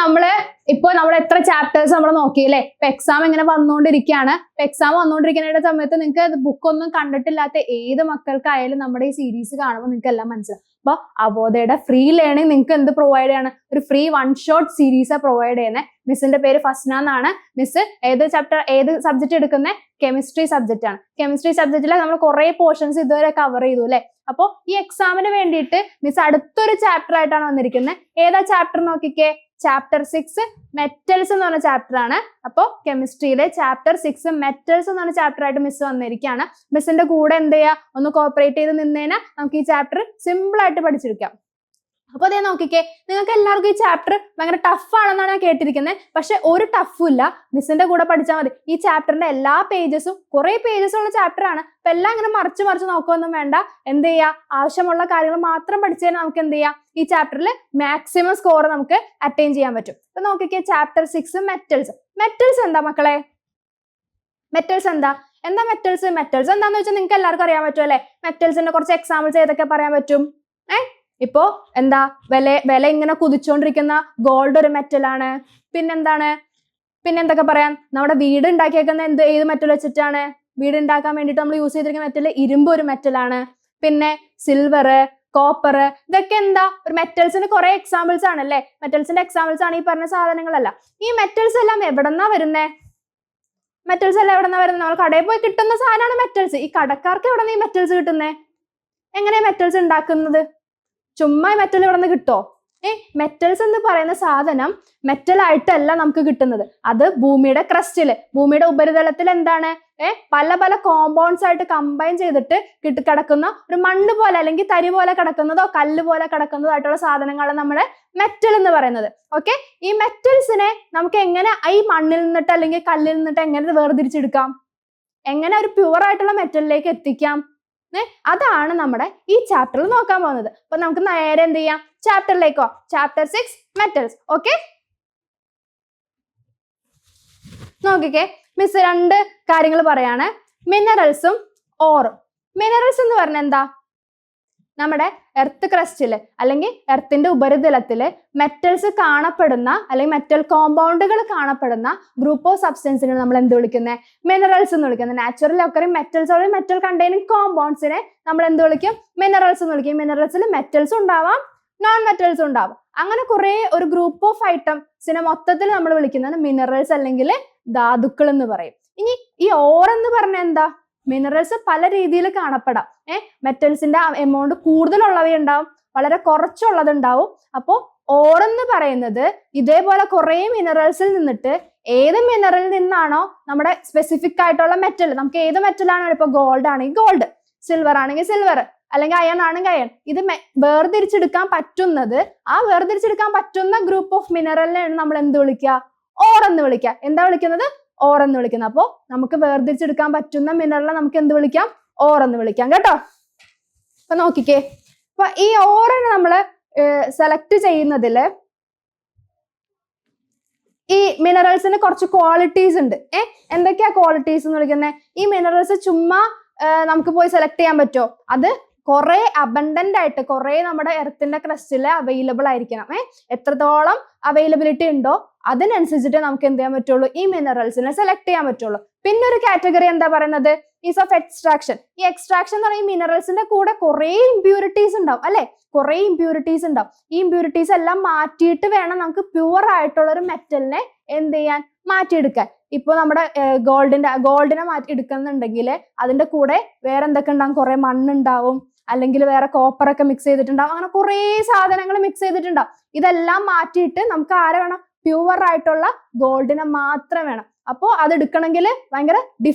നമ്മൾ എത്ര ചാപ്റ്റേഴ്സ് നമ്മൾ നോക്കിയില്ലേ? ഇപ്പൊ എക്സാം ഇങ്ങനെ വന്നുകൊണ്ടിരിക്കുകയാണ്. എക്സാം വന്നുകൊണ്ടിരിക്കുന്ന സമയത്ത് നിങ്ങൾക്ക് ബുക്ക് ഒന്നും കണ്ടിട്ടില്ലാത്ത ഏത് മക്കൾക്കായാലും നമ്മുടെ ഈ സീരീസ് കാണുമ്പോൾ നിങ്ങൾക്ക് എല്ലാം മനസ്സിലാവും. അപ്പൊ അവോധയുടെ ഫ്രീ ലേണിംഗ് നിങ്ങൾക്ക് എന്ത് പ്രൊവൈഡ് ചെയ്യാണ്? ഒരു ഫ്രീ 1 ഷോട്ട് സീരീസ് പ്രൊവൈഡ് ചെയ്യുന്നത്. മിസ്സിന്റെ പേര് ഫസ്ന എന്നാണ്. മിസ് ഏത് സബ്ജക്ട് എടുക്കുന്നത്? കെമിസ്ട്രി സബ്ജക്റ്റ് ആണ്. കെമിസ്ട്രി സബ്ജക്റ്റിലെ നമ്മൾ കുറെ പോർഷൻസ് ഇതുവരെ കവർ ചെയ്തു അല്ലെ? അപ്പൊ ഈ എക്സാമിന് വേണ്ടിയിട്ട് മിസ് അടുത്തൊരു ചാപ്റ്റർ ആയിട്ടാണ് വന്നിരിക്കുന്നത്. ഏതാ ചാപ്റ്റർ നോക്കിക്കേ? ചാപ്റ്റർ 6 മെറ്റൽസ് എന്ന് പറഞ്ഞ ചാപ്റ്റർ ആണ്. അപ്പോൾ കെമിസ്ട്രിയിലെ ചാപ്റ്റർ 6 മെറ്റൽസ് എന്ന് പറഞ്ഞ ചാപ്റ്റർ ആയിട്ട് മിസ് വന്നിരിക്കുകയാണ്. മിസ്സിന്റെ കൂടെ എന്ത് ചെയ്യാ? ഒന്ന് കോപ്പറേറ്റ് ചെയ്ത് നിന്നേനാ നമുക്ക് ഈ ചാപ്റ്റർ സിമ്പിൾ ആയിട്ട് പഠിച്ചെടുക്കാം. അപ്പൊ അതേ നോക്കിക്കേ, നിങ്ങൾക്ക് എല്ലാവർക്കും ഈ ചാപ്റ്റർ ഭയങ്കര ടഫ് ആണെന്നാണ് ഞാൻ കേട്ടിരിക്കുന്നത്. പക്ഷെ ഒരു ടഫും ഇല്ല, മിസ്സിന്റെ കൂടെ പഠിച്ചാൽ മതി. ഈ ചാപ്റ്ററിന്റെ എല്ലാ പേജസും കുറെ പേജസ് ഉള്ള ചാപ്റ്റർ ആണ്. അപ്പൊ എല്ലാം ഇങ്ങനെ മറിച്ച് നോക്കുകയൊന്നും വേണ്ട. എന്ത് ചെയ്യാ? ആവശ്യമുള്ള കാര്യങ്ങൾ മാത്രം പഠിച്ചു കഴിഞ്ഞാൽ നമുക്ക് എന്ത് ചെയ്യാം? ഈ ചാപ്റ്ററിൽ മാക്സിമം സ്കോർ നമുക്ക് അറ്റൈൻ ചെയ്യാൻ പറ്റും. അപ്പൊ നോക്കിക്കേ, ചാപ്റ്റർ 6 മെറ്റൽസ്. മെറ്റൽസ് എന്താ മക്കളെ? മെറ്റൽസ് എന്താ മെറ്റൽസ് എന്താന്ന് വെച്ചാൽ നിങ്ങൾക്ക് എല്ലാവർക്കും അറിയാൻ പറ്റും അല്ലെ? മെറ്റൽസിന്റെ കുറച്ച് എക്സാമ്പിൾസ് ഏതൊക്കെ പറയാൻ പറ്റും? ഇപ്പോ എന്താ? വില ഇങ്ങനെ കുതിച്ചുകൊണ്ടിരിക്കുന്ന ഗോൾഡ് ഒരു മെറ്റലാണ്. പിന്നെന്തൊക്കെ പറയാം? നമ്മുടെ വീട് ഉണ്ടാക്കിയേക്കുന്ന ഏത് മെറ്റൽ വെച്ചിട്ടാണ്? വീട് ഉണ്ടാക്കാൻ വേണ്ടിയിട്ട് നമ്മൾ യൂസ് ചെയ്തിരിക്കുന്ന മെറ്റൽ ഇരുമ്പ് ഒരു മെറ്റലാണ്. പിന്നെ സിൽവർ, കോപ്പർ, ഇതൊക്കെ എന്താ? ഒരു മെറ്റൽസിന് കുറെ എക്സാമ്പിൾസ് ആണ് അല്ലെ? മെറ്റൽസിന്റെ എക്സാമ്പിൾസ് ആണ് ഈ പറഞ്ഞ സാധനങ്ങളല്ല. ഈ മെറ്റൽസ് എല്ലാം എവിടെന്നാ വരുന്നേ? നമ്മൾ കടയിൽ പോയി കിട്ടുന്ന സാധനമാണ് മെറ്റൽസ്. ഈ കടക്കാർക്ക് എവിടെന്നാ ഈ മെറ്റൽസ് കിട്ടുന്നേ? എങ്ങനെയാ മെറ്റൽസ് ഉണ്ടാക്കുന്നത്? ചുമ്മാ മെറ്റൽ ഇവിടെ നിന്ന് കിട്ടോ? മെറ്റൽസ് എന്ന് പറയുന്ന സാധനം മെറ്റൽ ആയിട്ടല്ല നമുക്ക് കിട്ടുന്നത്. അത് ഭൂമിയുടെ ക്രസ്റ്റില്, ഭൂമിയുടെ ഉപരിതലത്തിൽ എന്താണ് പല കോമ്പൗണ്ട്സ് ആയിട്ട് കമ്പൈൻ ചെയ്തിട്ട് കിടക്കുന്ന ഒരു മണ്ണ് പോലെ അല്ലെങ്കിൽ തരി പോലെ കിടക്കുന്നതോ കല്ല് പോലെ കിടക്കുന്നതോ ആയിട്ടുള്ള സാധനങ്ങളാണ് നമ്മുടെ മെറ്റൽ എന്ന് പറയുന്നത്. ഓക്കെ, ഈ മെറ്റൽസിനെ നമുക്ക് എങ്ങനെ ഈ മണ്ണിൽ നിന്നിട്ട് അല്ലെങ്കിൽ കല്ലിൽ നിന്നിട്ട് എങ്ങനെ വേർതിരിച്ചെടുക്കാം? എങ്ങനെ ഒരു പ്യുവർ ആയിട്ടുള്ള മെറ്റലിലേക്ക് എത്തിക്കാം? അതാണ് നമ്മുടെ ഈ ചാപ്റ്ററിൽ നോക്കാൻ പോകുന്നത്. അപ്പൊ നമുക്ക് നേരെ എന്ത് ചെയ്യാം? ചാപ്റ്ററിലേക്കോ? Chapter 6 metals. ഓക്കെ, നോക്കിക്കേ, മിസ് 2 കാര്യങ്ങൾ പറയാണ്. മിനറൽസും ഓറും. മിനറൽസ് എന്ന് പറഞ്ഞാൽ എന്താ? നമ്മുടെ എർത്ത് ക്രസ്റ്റില് അല്ലെങ്കിൽ എർത്തിന്റെ ഉപരിതലത്തില് മെറ്റൽസ് കാണപ്പെടുന്ന അല്ലെങ്കിൽ മെറ്റൽ കോമ്പൗണ്ടുകൾ കാണപ്പെടുന്ന ഗ്രൂപ്പ് ഓഫ് സബ്സ്റ്റൻസിനെ നമ്മൾ എന്ത് വിളിക്കുന്നത്? മിനറൽസ് എന്ന് വിളിക്കുന്നത്. Naturally occurring metals or metal containing കോമ്പൗണ്ട്സിനെ നമ്മൾ എന്ത് വിളിക്കും? മിനറൽസ് എന്ന് വിളിക്കും. മിനറൽസിൽ മെറ്റൽസ് ഉണ്ടാവാം, നോൺ മെറ്റൽസ് ഉണ്ടാവും. അങ്ങനെ കുറെ ഒരു ഗ്രൂപ്പ് ഓഫ് ഐറ്റംസിനെ മൊത്തത്തിൽ നമ്മൾ വിളിക്കുന്നത് മിനറൽസ് അല്ലെങ്കിൽ ധാതുക്കൾ എന്ന് പറയും. ഇനി ഈ ഓർ എന്ന് പറഞ്ഞാൽ എന്താ? മിനറൽസ് പല രീതിയിൽ കാണപ്പെടാം. മെറ്റൽസിന്റെ എമൗണ്ട് കൂടുതലുള്ളവയുണ്ടാവും, വളരെ കുറച്ചുള്ളത് ഉണ്ടാവും. അപ്പോൾ ഓർ എന്ന് പറയുന്നത് ഇതേപോലെ കുറെ മിനറൽസിൽ നിന്നിട്ട് ഏത് മിനറലിൽ നിന്നാണോ നമ്മുടെ സ്പെസിഫിക് ആയിട്ടുള്ള മെറ്റൽ, നമുക്ക് ഏത് മെറ്റലാണോ, ഇപ്പൊ ഗോൾഡ് ആണെങ്കിൽ ഗോൾഡ്, സിൽവർ ആണെങ്കിൽ സിൽവർ, അല്ലെങ്കിൽ അയൺ ആണെങ്കിൽ അയൺ, ഇത് വേർതിരിച്ചെടുക്കാൻ പറ്റുന്നത്, ആ വേർതിരിച്ചെടുക്കാൻ പറ്റുന്ന ഗ്രൂപ്പ് ഓഫ് മിനറലിനെയാണ് നമ്മൾ എന്ത് വിളിക്കുക? ഓർ എന്ന് വിളിക്കുക. എന്താ വിളിക്കുന്നത്? ഓർ എന്ന് വിളിക്കുന്നത്. അപ്പോ നമുക്ക് വേർതിരിച്ചെടുക്കാൻ പറ്റുന്ന മിനറലിനെ നമുക്ക് എന്ത് വിളിക്കാം? ഓർ എന്ന് വിളിക്കാം കേട്ടോ. അപ്പൊ നോക്കിക്കേ, അപ്പൊ ഈ ഓറിനെ നമ്മള് സെലക്ട് ചെയ്യുന്നതില് ഈ മിനറൽസിന് കുറച്ച് ക്വാളിറ്റീസ് ഉണ്ട്. എന്തൊക്കെയാ ക്വാളിറ്റീസ് എന്ന് വിളിക്കുന്നത്? ഈ മിനറൽസ് ചുമ്മാ നമുക്ക് പോയി സെലക്ട് ചെയ്യാൻ പറ്റുമോ? അത് കുറെ അബണ്ടന്റ് ആയിട്ട് കുറെ നമ്മുടെ എർത്തിന്റെ ക്രസ്റ്റില് അവൈലബിൾ ആയിരിക്കണം. എത്രത്തോളം അവൈലബിലിറ്റി ഉണ്ടോ അതിനനുസരിച്ചിട്ട് നമുക്ക് എന്ത് ചെയ്യാൻ പറ്റുള്ളൂ? ഈ മിനറൽസിനെ സെലക്ട് ചെയ്യാൻ പറ്റുള്ളൂ. പിന്നെ ഒരു കാറ്റഗറി എന്താ പറയുന്നത്? Is of extraction. ഈ എക്സ്ട്രാക്ഷൻ എന്ന് പറയുന്ന മിനറൽസിന്റെ കൂടെ കുറെ ഇമ്പ്യൂരിറ്റീസ് ഉണ്ടാവും അല്ലെ? കുറെ ഇമ്പ്യൂരിറ്റീസ് ഉണ്ടാവും. ഈ ഇമ്പ്യൂരിറ്റീസ് എല്ലാം മാറ്റിയിട്ട് വേണം നമുക്ക് പ്യുവർ ആയിട്ടുള്ള ഒരു മെറ്റലിനെ എന്ത് ചെയ്യാൻ? മാറ്റിയെടുക്കാൻ. ഇപ്പൊ നമ്മുടെ ഗോൾഡിനെ മാറ്റി എടുക്കുന്നുണ്ടെങ്കിൽ അതിന്റെ കൂടെ വേറെ എന്തൊക്കെ ഉണ്ടാവും? കുറെ മണ്ണുണ്ടാവും, അല്ലെങ്കിൽ വേറെ കോപ്പറൊക്കെ മിക്സ് ചെയ്തിട്ടുണ്ടാവും. അങ്ങനെ കുറെ സാധനങ്ങൾ മിക്സ് ചെയ്തിട്ടുണ്ടാവും. ഇതെല്ലാം മാറ്റിയിട്ട് നമുക്ക് ആരെ വേണം? പ്യുവർ ആയിട്ടുള്ള ഗോൾഡിനെ മാത്രം വേണം. അപ്പോൾ അത് എടുക്കണമെങ്കിൽ ഭയങ്കര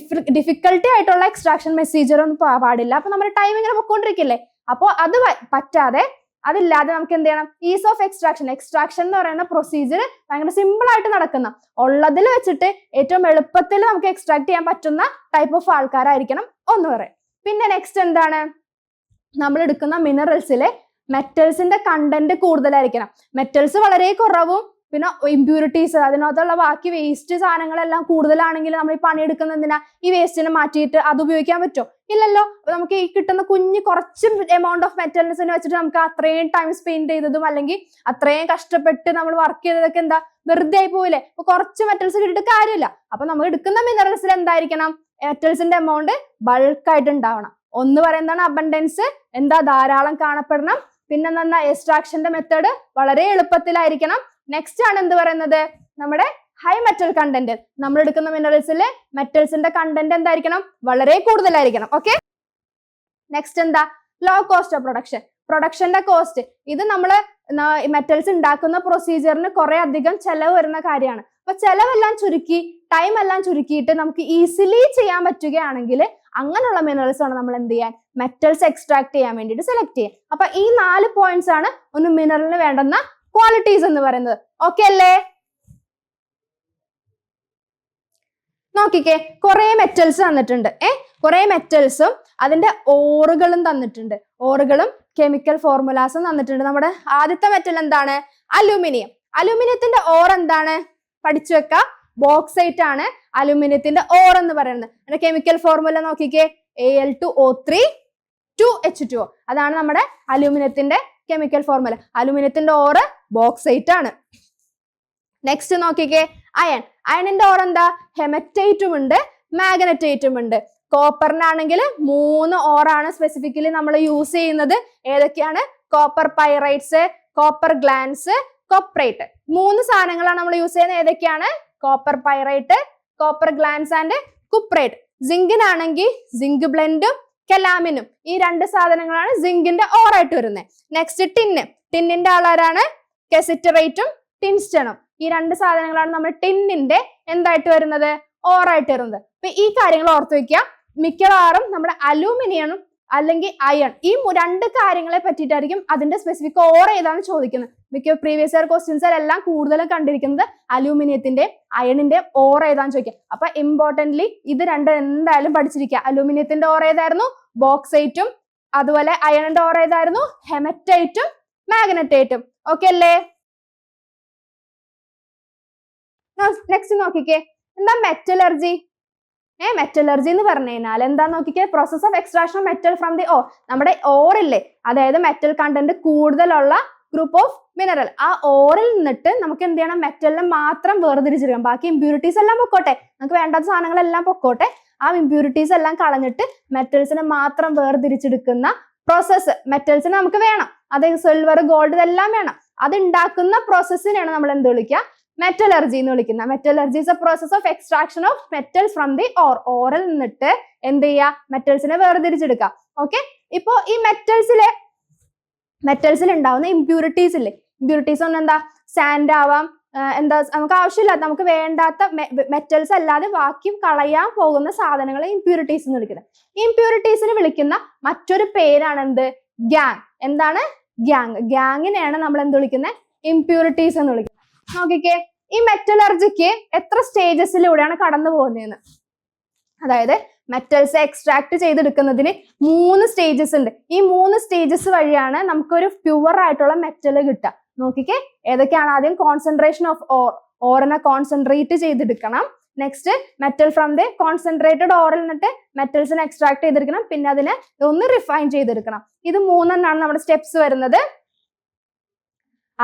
ഡിഫിക്കൽട്ടി ആയിട്ടുള്ള എക്സ്ട്രാക്ഷൻ മെസ്സേജർ ഒന്നും പാടില്ല. അപ്പൊ നമ്മുടെ ടൈം ഇങ്ങനെ പൊക്കോണ്ടിരിക്കില്ലേ? അപ്പോൾ അത് പറ്റാതെ അതില്ലാതെ നമുക്ക് എന്ത് ചെയ്യണം? ഈസ് ഓഫ് എക്സ്ട്രാക്ഷൻ എന്ന് പറയുന്ന പ്രൊസീജിയർ ഭയങ്കര സിമ്പിൾ ആയിട്ട് നടക്കുന്ന, ഉള്ളതിൽ വെച്ചിട്ട് ഏറ്റവും എളുപ്പത്തിൽ നമുക്ക് എക്സ്ട്രാക്ട് ചെയ്യാൻ പറ്റുന്ന ടൈപ്പ് ഓഫ് ആൾക്കാരായിരിക്കണം ഒന്ന് പറയാം. പിന്നെ നെക്സ്റ്റ് എന്താണ്? നമ്മൾ എടുക്കുന്ന മിനറൽസിലെ മെറ്റൽസിന്റെ കണ്ടന്റ് കൂടുതലായിരിക്കണം. മെറ്റൽസ് വളരെ കുറവും പിന്നെ ഇമ്പ്യൂരിറ്റീസ്, അതിനകത്തുള്ള ബാക്കി വേസ്റ്റ് സാധനങ്ങളെല്ലാം കൂടുതലാണെങ്കിൽ നമ്മൾ ഈ പണിയെടുക്കുന്ന എന്തിനാ? ഈ വേസ്റ്റിനെ മാറ്റിയിട്ട് അത് ഉപയോഗിക്കാൻ പറ്റുമോ? ഇല്ലല്ലോ. അപ്പൊ നമുക്ക് ഈ കിട്ടുന്ന കുറച്ച് എമൗണ്ട് ഓഫ് മെറ്റൽസിനെ വെച്ചിട്ട് നമുക്ക് അത്രയും ടൈം സ്പെൻഡ് ചെയ്തതും അല്ലെങ്കിൽ അത്രയും കഷ്ടപ്പെട്ട് നമ്മൾ വർക്ക് ചെയ്തതൊക്കെ എന്താ? വെറുതെ ആയി പോയില്ലേ? അപ്പൊ കുറച്ച് മെറ്റൽസ് കിട്ടിയിട്ട് കാര്യമില്ല. അപ്പൊ നമ്മൾ എടുക്കുന്ന മിനറൽസിൽ എന്തായിരിക്കണം? മെറ്റൽസിന്റെ എമൗണ്ട് ബൾക്കായിട്ട് ഉണ്ടാവണം. ഒന്ന് പറയുന്നതാണ് അബണ്ടൻസ്, എന്താ? ധാരാളം കാണപ്പെടണം. പിന്നെ എന്താ? എക്സ്ട്രാക്ഷന്റെ മെത്തേഡ് വളരെ എളുപ്പത്തിലായിരിക്കണം. നെക്സ്റ്റ് ആണ് എന്ത് പറയുന്നത്? നമ്മുടെ ഹൈ മെറ്റൽ കണ്ടന്റ്. നമ്മൾ എടുക്കുന്ന മിനറൽസിലെ മെറ്റൽസിന്റെ കണ്ടന്റ് എന്തായിരിക്കണം? വളരെ കൂടുതലായിരിക്കണം. ഓക്കെ. നെക്സ്റ്റ് എന്താ? Low cost of production. പ്രൊഡക്ഷന്റെ കോസ്റ്റ്, ഇത് നമ്മള് മെറ്റൽസ് ഉണ്ടാക്കുന്ന പ്രൊസീജിയറിന് കുറെ അധികം ചെലവ് വരുന്ന കാര്യമാണ്. അപ്പൊ ചെലവെല്ലാം ചുരുക്കി ടൈം എല്ലാം ചുരുക്കിയിട്ട് നമുക്ക് ഈസിലി ചെയ്യാൻ പറ്റുകയാണെങ്കിൽ അങ്ങനെയുള്ള മിനറൽസ് ആണ് നമ്മൾ എന്ത് ചെയ്യാൻ? മെറ്റൽസ് എക്സ്ട്രാക്ട് ചെയ്യാൻ വേണ്ടിയിട്ട് സെലക്ട് ചെയ്യാൻ. അപ്പൊ ഈ 4 പോയിന്റ്സ് ആണ് ഒരു മിനറലിന് വേണ്ടുന്ന ക്വാളിറ്റീസ് എന്ന് പറയുന്നത്. ഓക്കെ അല്ലേ? നോക്കിക്കേ, കുറെ മെറ്റൽസ് തന്നിട്ടുണ്ട്. കുറെ മെറ്റൽസും അതിന്റെ ഓറുകളും തന്നിട്ടുണ്ട്. ഓറുകളും കെമിക്കൽ ഫോർമുലാസും തന്നിട്ടുണ്ട്. നമ്മുടെ ആദ്യത്തെ മെറ്റൽ എന്താണ്? അലൂമിനിയം. അലൂമിനിയത്തിന്റെ ഓർ എന്താണ്? പഠിച്ചു വെക്ക. ബോക്സൈറ്റ് ആണ് അലൂമിനിയത്തിന്റെ ഓർ എന്ന് പറയുന്നത്. അതിന്റെ കെമിക്കൽ ഫോർമുല നോക്കിക്കേ, Al2O3 2H2O. അതാണ് നമ്മുടെ അലൂമിനിയത്തിന്റെ കെമിക്കൽ ഫോർമുല. അലൂമിനിയത്തിന്റെ ഓർ ബോക്സൈറ്റ് ആണ്. നെക്സ്റ്റ് നോക്കിക്കേ, അയൺ. അയണിന്റെ ഓർ എന്താ? ഹെമറ്റൈറ്റും ഉണ്ട്, മാഗ്നറ്റൈറ്റും ഉണ്ട്. കോപ്പറിനാണെങ്കിൽ 3 ഓറാണ് സ്പെസിഫിക്കലി നമ്മൾ യൂസ് ചെയ്യുന്നത്. ഏതൊക്കെയാണ്? Copper pyrites, copper glance, cuprite. 3 സാധനങ്ങളാണ് നമ്മൾ യൂസ് ചെയ്യുന്നത്. ഏതൊക്കെയാണ്? Copper pyrite, copper glance and cuprite. സിങ്കിനാണെങ്കിൽ സിങ്ക് ബ്ലെൻഡും കെലാമിനും. ഈ 2 സാധനങ്ങളാണ് സിങ്കിന്റെ ഓറായിട്ട് വരുന്നത്. Next tin. ടിന്നിന്റെ ആളാരാണ്? കെസിറ്ററേറ്റും ടിൻസ്റ്റണും. ഈ 2 സാധനങ്ങളാണ് നമ്മൾ ടിന്നിന്റെ എന്തായിട്ട് വരുന്നത്? ഓറായിട്ട് വരുന്നത്. അപ്പൊ ഈ കാര്യങ്ങൾ ഓർത്ത് വെക്കുക. മിക്കവാറും നമ്മുടെ അലൂമിനിയനും അല്ലെങ്കിൽ അയൺ, ഈ 2 കാര്യങ്ങളെ പറ്റിയിട്ടായിരിക്കും അതിന്റെ സ്പെസിഫിക് ഓർ ഏതാണ് ചോദിക്കുന്നത്. മിക്ക പ്രീവിയസ് ഇയർ ക്വസ്റ്റ്യൻസിലെല്ലാം കൂടുതലും കണ്ടിരിക്കുന്നത് അലൂമിനിയത്തിന്റെ അയണിന്റെ ഓർ ഏതാന്ന് ചോദിക്കുക. അപ്പൊ ഇമ്പോർട്ടന്റ്ലി ഇത് 2 എന്തായാലും പഠിച്ചിരിക്കുക. അലൂമിനിയത്തിന്റെ ഓർ ഏതായിരുന്നു? ബോക്സൈറ്റും. അതുപോലെ അയണിന്റെ ഓർ ഏതായിരുന്നു? ഹെമറ്റൈറ്റും മാഗ്നറ്റൈറ്റും. ഓക്കെ അല്ലേ? നെക്സ്റ്റ് നോക്കിക്കേ, എന്താ മെറ്റലർജി? മെറ്റലർജി എന്ന് പറഞ്ഞു കഴിഞ്ഞാൽ എന്താ നോക്കിക്കേ? Process of extraction of metal from the or. നമ്മുടെ ഓറില്ലേ, അതായത് മെറ്റൽ കണ്ടന്റ് കൂടുതലുള്ള ഗ്രൂപ്പ് ഓഫ് മിനറൽ, ആ ഓറിൽ നിന്നിട്ട് നമുക്ക് എന്ത് ചെയ്യണം? മെറ്റലിനെ മാത്രം വേർതിരിച്ചെടുക്കാം. ബാക്കി ഇമ്പ്യൂരിറ്റീസ് എല്ലാം പൊക്കോട്ടെ, നമുക്ക് വേണ്ടാത്ത സാധനങ്ങളെല്ലാം പൊക്കോട്ടെ. ആ ഇമ്പ്യൂരിറ്റീസ് എല്ലാം കളഞ്ഞിട്ട് മെറ്റൽസിനെ മാത്രം വേർതിരിച്ചെടുക്കുന്ന പ്രോസസ്സ്. മെറ്റൽസിന് നമുക്ക് വേണം, അത് സിൽവർ, ഗോൾഡ് ഇതെല്ലാം വേണം. അത് ഉണ്ടാക്കുന്ന പ്രോസസ്സിനെയാണ് നമ്മൾ എന്ത് വിളിക്കുക? മെറ്റലർജി എന്ന് വിളിക്കുന്ന. Metallurgy is a process of extraction of metals from the ore. ഓറിൽ നിന്നിട്ട് എന്ത് ചെയ്യുക? മെറ്റൽസിനെ വേർതിരിച്ചെടുക്കുക. ഓക്കെ. ഇപ്പോ ഈ മെറ്റൽസിൽ ഉണ്ടാവുന്ന ഇമ്പ്യൂരിറ്റീസ് ഇല്ലേ, ഇമ്പ്യൂരിറ്റീസ് ഒന്നും എന്താ? സാൻഡ് ആവാം, എന്താ നമുക്ക് ആവശ്യമില്ലാത്ത, നമുക്ക് വേണ്ടാത്ത മെറ്റൽസ് അല്ലാതെ ബാക്കി കളയാൻ പോകുന്ന സാധനങ്ങളെ ഇമ്പ്യൂരിറ്റീസ് എന്ന് വിളിക്കുന്നത്. ഈ ഇമ്പ്യൂരിറ്റീസിന് വിളിക്കുന്ന മറ്റൊരു പേരാണ് എന്ത്? ഗ്യാങ്. എന്താണ്? ഗ്യാങ്. ഗ്യാങ്ങിനെയാണ് നമ്മൾ എന്ത് വിളിക്കുന്നത്? ഇമ്പ്യൂരിറ്റീസ് എന്ന് വിളിക്കുന്നത്. നോക്കിക്കേ, ഈ മെറ്റലർജിക്ക് എത്ര സ്റ്റേജസിലൂടെയാണ് കടന്നു പോകുന്നതെന്ന്. അതായത് മെറ്റൽസ് എക്സ്ട്രാക്ട് ചെയ്തെടുക്കുന്നതിന് 3 സ്റ്റേജസ് ഉണ്ട്. ഈ 3 സ്റ്റേജസ് വഴിയാണ് നമുക്കൊരു പ്യുവർ ആയിട്ടുള്ള മെറ്റൽ കിട്ടുക. നോക്കിക്കേ, ഏതൊക്കെയാണ്? ആദ്യം കോൺസെൻട്രേഷൻ ഓഫ് ഓർ. ഓറിനെ കോൺസെൻട്രേറ്റ് ചെയ്തെടുക്കണം. Next metal from the concentrated ഓറിൽ നിന്നിട്ട് മെറ്റൽസിനെ എക്സ്ട്രാക്ട് ചെയ്തെടുക്കണം. പിന്നെ അതിനെ ഒന്ന് റിഫൈൻ ചെയ്തെടുക്കണം. ഇത് 3 നമ്മുടെ സ്റ്റെപ്സ് വരുന്നത്.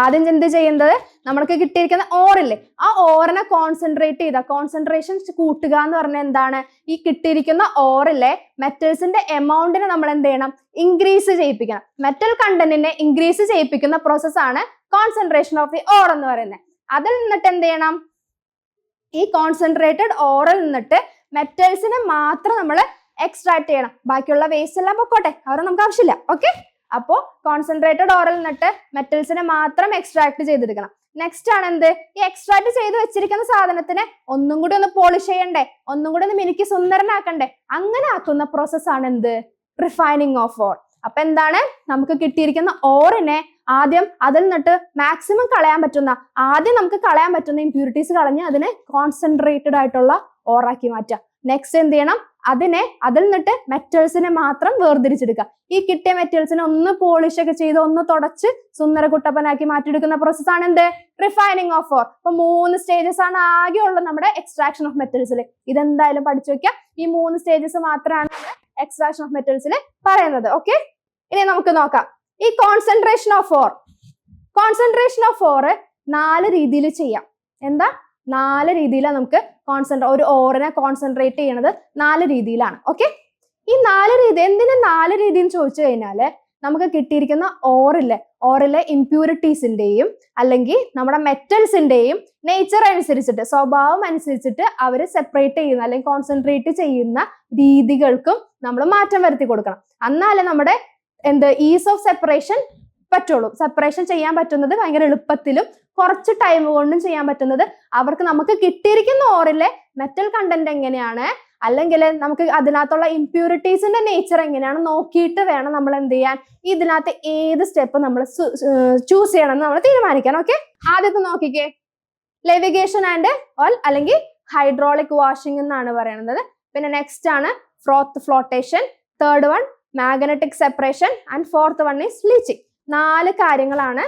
ആദ്യം എന്ത് ചെയ്യുന്നത്? നമ്മൾക്ക് കിട്ടിയിരിക്കുന്ന ഓറില്ലേ, ആ ഓറിനെ കോൺസെൻട്രേറ്റ് ചെയ്ത, കോൺസെൻട്രേഷൻ കൂട്ടുക എന്ന് പറഞ്ഞാൽ എന്താണ്? ഈ കിട്ടിയിരിക്കുന്ന ഓറിലെ മെറ്റൽസിന്റെ എമൗണ്ടിനെ നമ്മൾ എന്ത് ചെയ്യണം? ഇൻക്രീസ് ചെയ്യിപ്പിക്കണം. മെറ്റൽ കണ്ടന്റിനെ ഇൻക്രീസ് ചെയ്യിപ്പിക്കുന്ന പ്രോസസ്സാണ് കോൺസെൻട്രേഷൻ ഓഫ് ദി ഓർ എന്ന് പറയുന്നത്. അതിൽ നിന്നിട്ട് എന്ത് ചെയ്യണം? ഈ കോൺസെൻട്രേറ്റഡ് ഓറിൽ നിന്നിട്ട് മെറ്റൽസിനെ മാത്രം നമ്മൾ എക്സ്ട്രാക്ട് ചെയ്യണം. ബാക്കിയുള്ള വേസ്റ്റ് എല്ലാം പൊക്കോട്ടെ, അവരെ നമുക്ക് ആവശ്യമില്ല. ഓക്കെ. അപ്പോ കോൺസെൻട്രേറ്റഡ് ഓറിൽ നിന്നിട്ട് മെറ്റൽസിനെ മാത്രം എക്സ്ട്രാക്ട് ചെയ്തെടുക്കണം. നെക്സ്റ്റ് ആണ് എന്ത്? ഈ എക്സ്ട്രാക്ട് ചെയ്ത് വെച്ചിരിക്കുന്ന സാധനത്തിനെ ഒന്നും കൂടി ഒന്ന് പോളിഷ് ചെയ്യണ്ടേ, ഒന്നും കൂടി ഒന്ന് മിനുക്കി സുന്ദരനാക്കണ്ടേ. അങ്ങനെ ആക്കുന്ന പ്രോസസ്സാണ് എന്ത്? Refining of or. അപ്പൊ എന്താണ്? നമുക്ക് കിട്ടിയിരിക്കുന്ന ഓറിനെ ആദ്യം അതിൽ നിന്നിട്ട് മാക്സിമം കളയാൻ പറ്റുന്ന, ആദ്യം നമുക്ക് കളയാൻ പറ്റുന്ന ഇമ്പ്യൂരിറ്റീസ് കളഞ്ഞ് അതിനെ കോൺസെൻട്രേറ്റഡ് ആയിട്ടുള്ള ഓറാക്കി മാറ്റുക. നെക്സ്റ്റ് എന്ത് ചെയ്യണം, അതിൽ നിന്നിട്ട് മെറ്റൽസിനെ മാത്രം വേർതിരിച്ചെടുക്കുക. ഈ കിട്ടിയ മെറ്റൽസിനെ ഒന്ന് പോളിഷ് ഒക്കെ ചെയ്ത് ഒന്ന് തുടച്ച് സുന്ദര കുട്ടപ്പനാക്കി മാറ്റിയെടുക്കുന്ന പ്രോസസ്സാണ് എന്ത്, റിഫൈനിങ് ഓഫ് ഓർ. അപ്പൊ 3 സ്റ്റേജസ് ആണ് ആകെ ഉള്ളത് നമ്മുടെ എക്സ്ട്രാക്ഷൻ ഓഫ് മെറ്റൽസിൽ. ഇതെന്തായാലും പഠിച്ചു വെക്കാം. ഈ 3 സ്റ്റേജസ് മാത്രമാണ് നമ്മുടെ എക്സ്ട്രാക്ഷൻ ഓഫ് മെറ്റൽസിൽ പറയുന്നത്. ഓക്കെ, ഇനി നമുക്ക് നോക്കാം ഈ concentration of or. Concentration of or 4 രീതിയിൽ ചെയ്യാം. എന്താ, 4 രീതിയിലാണ് നമുക്ക് ഒരു ഓറിനെ കോൺസെൻട്രേറ്റ് ചെയ്യണത് 4 രീതിയിലാണ്. ഓക്കെ, ഈ 4 രീതി എന്തിനാ 4 രീതി എന്ന് ചോദിച്ചു കഴിഞ്ഞാല് നമുക്ക് കിട്ടിയിരിക്കുന്ന ഓറിലെ ഇംപ്യൂരിറ്റീസിന്റെയും അല്ലെങ്കിൽ നമ്മുടെ മെറ്റൽസിന്റെയും നേച്ചർ അനുസരിച്ചിട്ട്, സ്വഭാവം അനുസരിച്ചിട്ട് അവർ സെപ്പറേറ്റ് ചെയ്യുന്ന അല്ലെങ്കിൽ കോൺസെൻട്രേറ്റ് ചെയ്യുന്ന രീതികൾക്കും നമ്മൾ മാറ്റം വരുത്തി കൊടുക്കണം. എന്നാലേ നമ്മുടെ ഈസ് ഓഫ് സെപ്പറേഷൻ പറ്റുള്ളൂ. സെപ്പറേഷൻ ചെയ്യാൻ പറ്റുന്നത് ഭയങ്കര എളുപ്പത്തിലും കുറച്ച് ടൈം കൊണ്ടും ചെയ്യാൻ പറ്റുന്നത് നമുക്ക് കിട്ടിയിരിക്കുന്ന ഓറിലെ മെറ്റൽ കണ്ടന്റ് എങ്ങനെയാണ്, അല്ലെങ്കിൽ നമുക്ക് അതിനകത്തുള്ള ഇംപ്യൂരിറ്റീസിന്റെ നേച്ചർ എങ്ങനെയാണ് നോക്കിയിട്ട് വേണം നമ്മൾ എന്ത് ചെയ്യാൻ, ഇതിനകത്ത് ഏത് സ്റ്റെപ്പ് നമ്മൾ ചൂസ് ചെയ്യണം എന്ന് നമ്മൾ തീരുമാനിക്കാൻ. ഓക്കെ, ആദ്യത്തെ നോക്കിക്കേ, ലെവിഗേഷൻ ആൻഡ് ഓൾ അല്ലെങ്കിൽ ഹൈഡ്രോളിക് വാഷിംഗ് എന്നാണ് പറയുന്നത്. പിന്നെ നെക്സ്റ്റ് ആണ് ഫ്രോത്ത് flotation, third one magnetic separation and fourth one is leaching. 4 കാര്യങ്ങളാണ്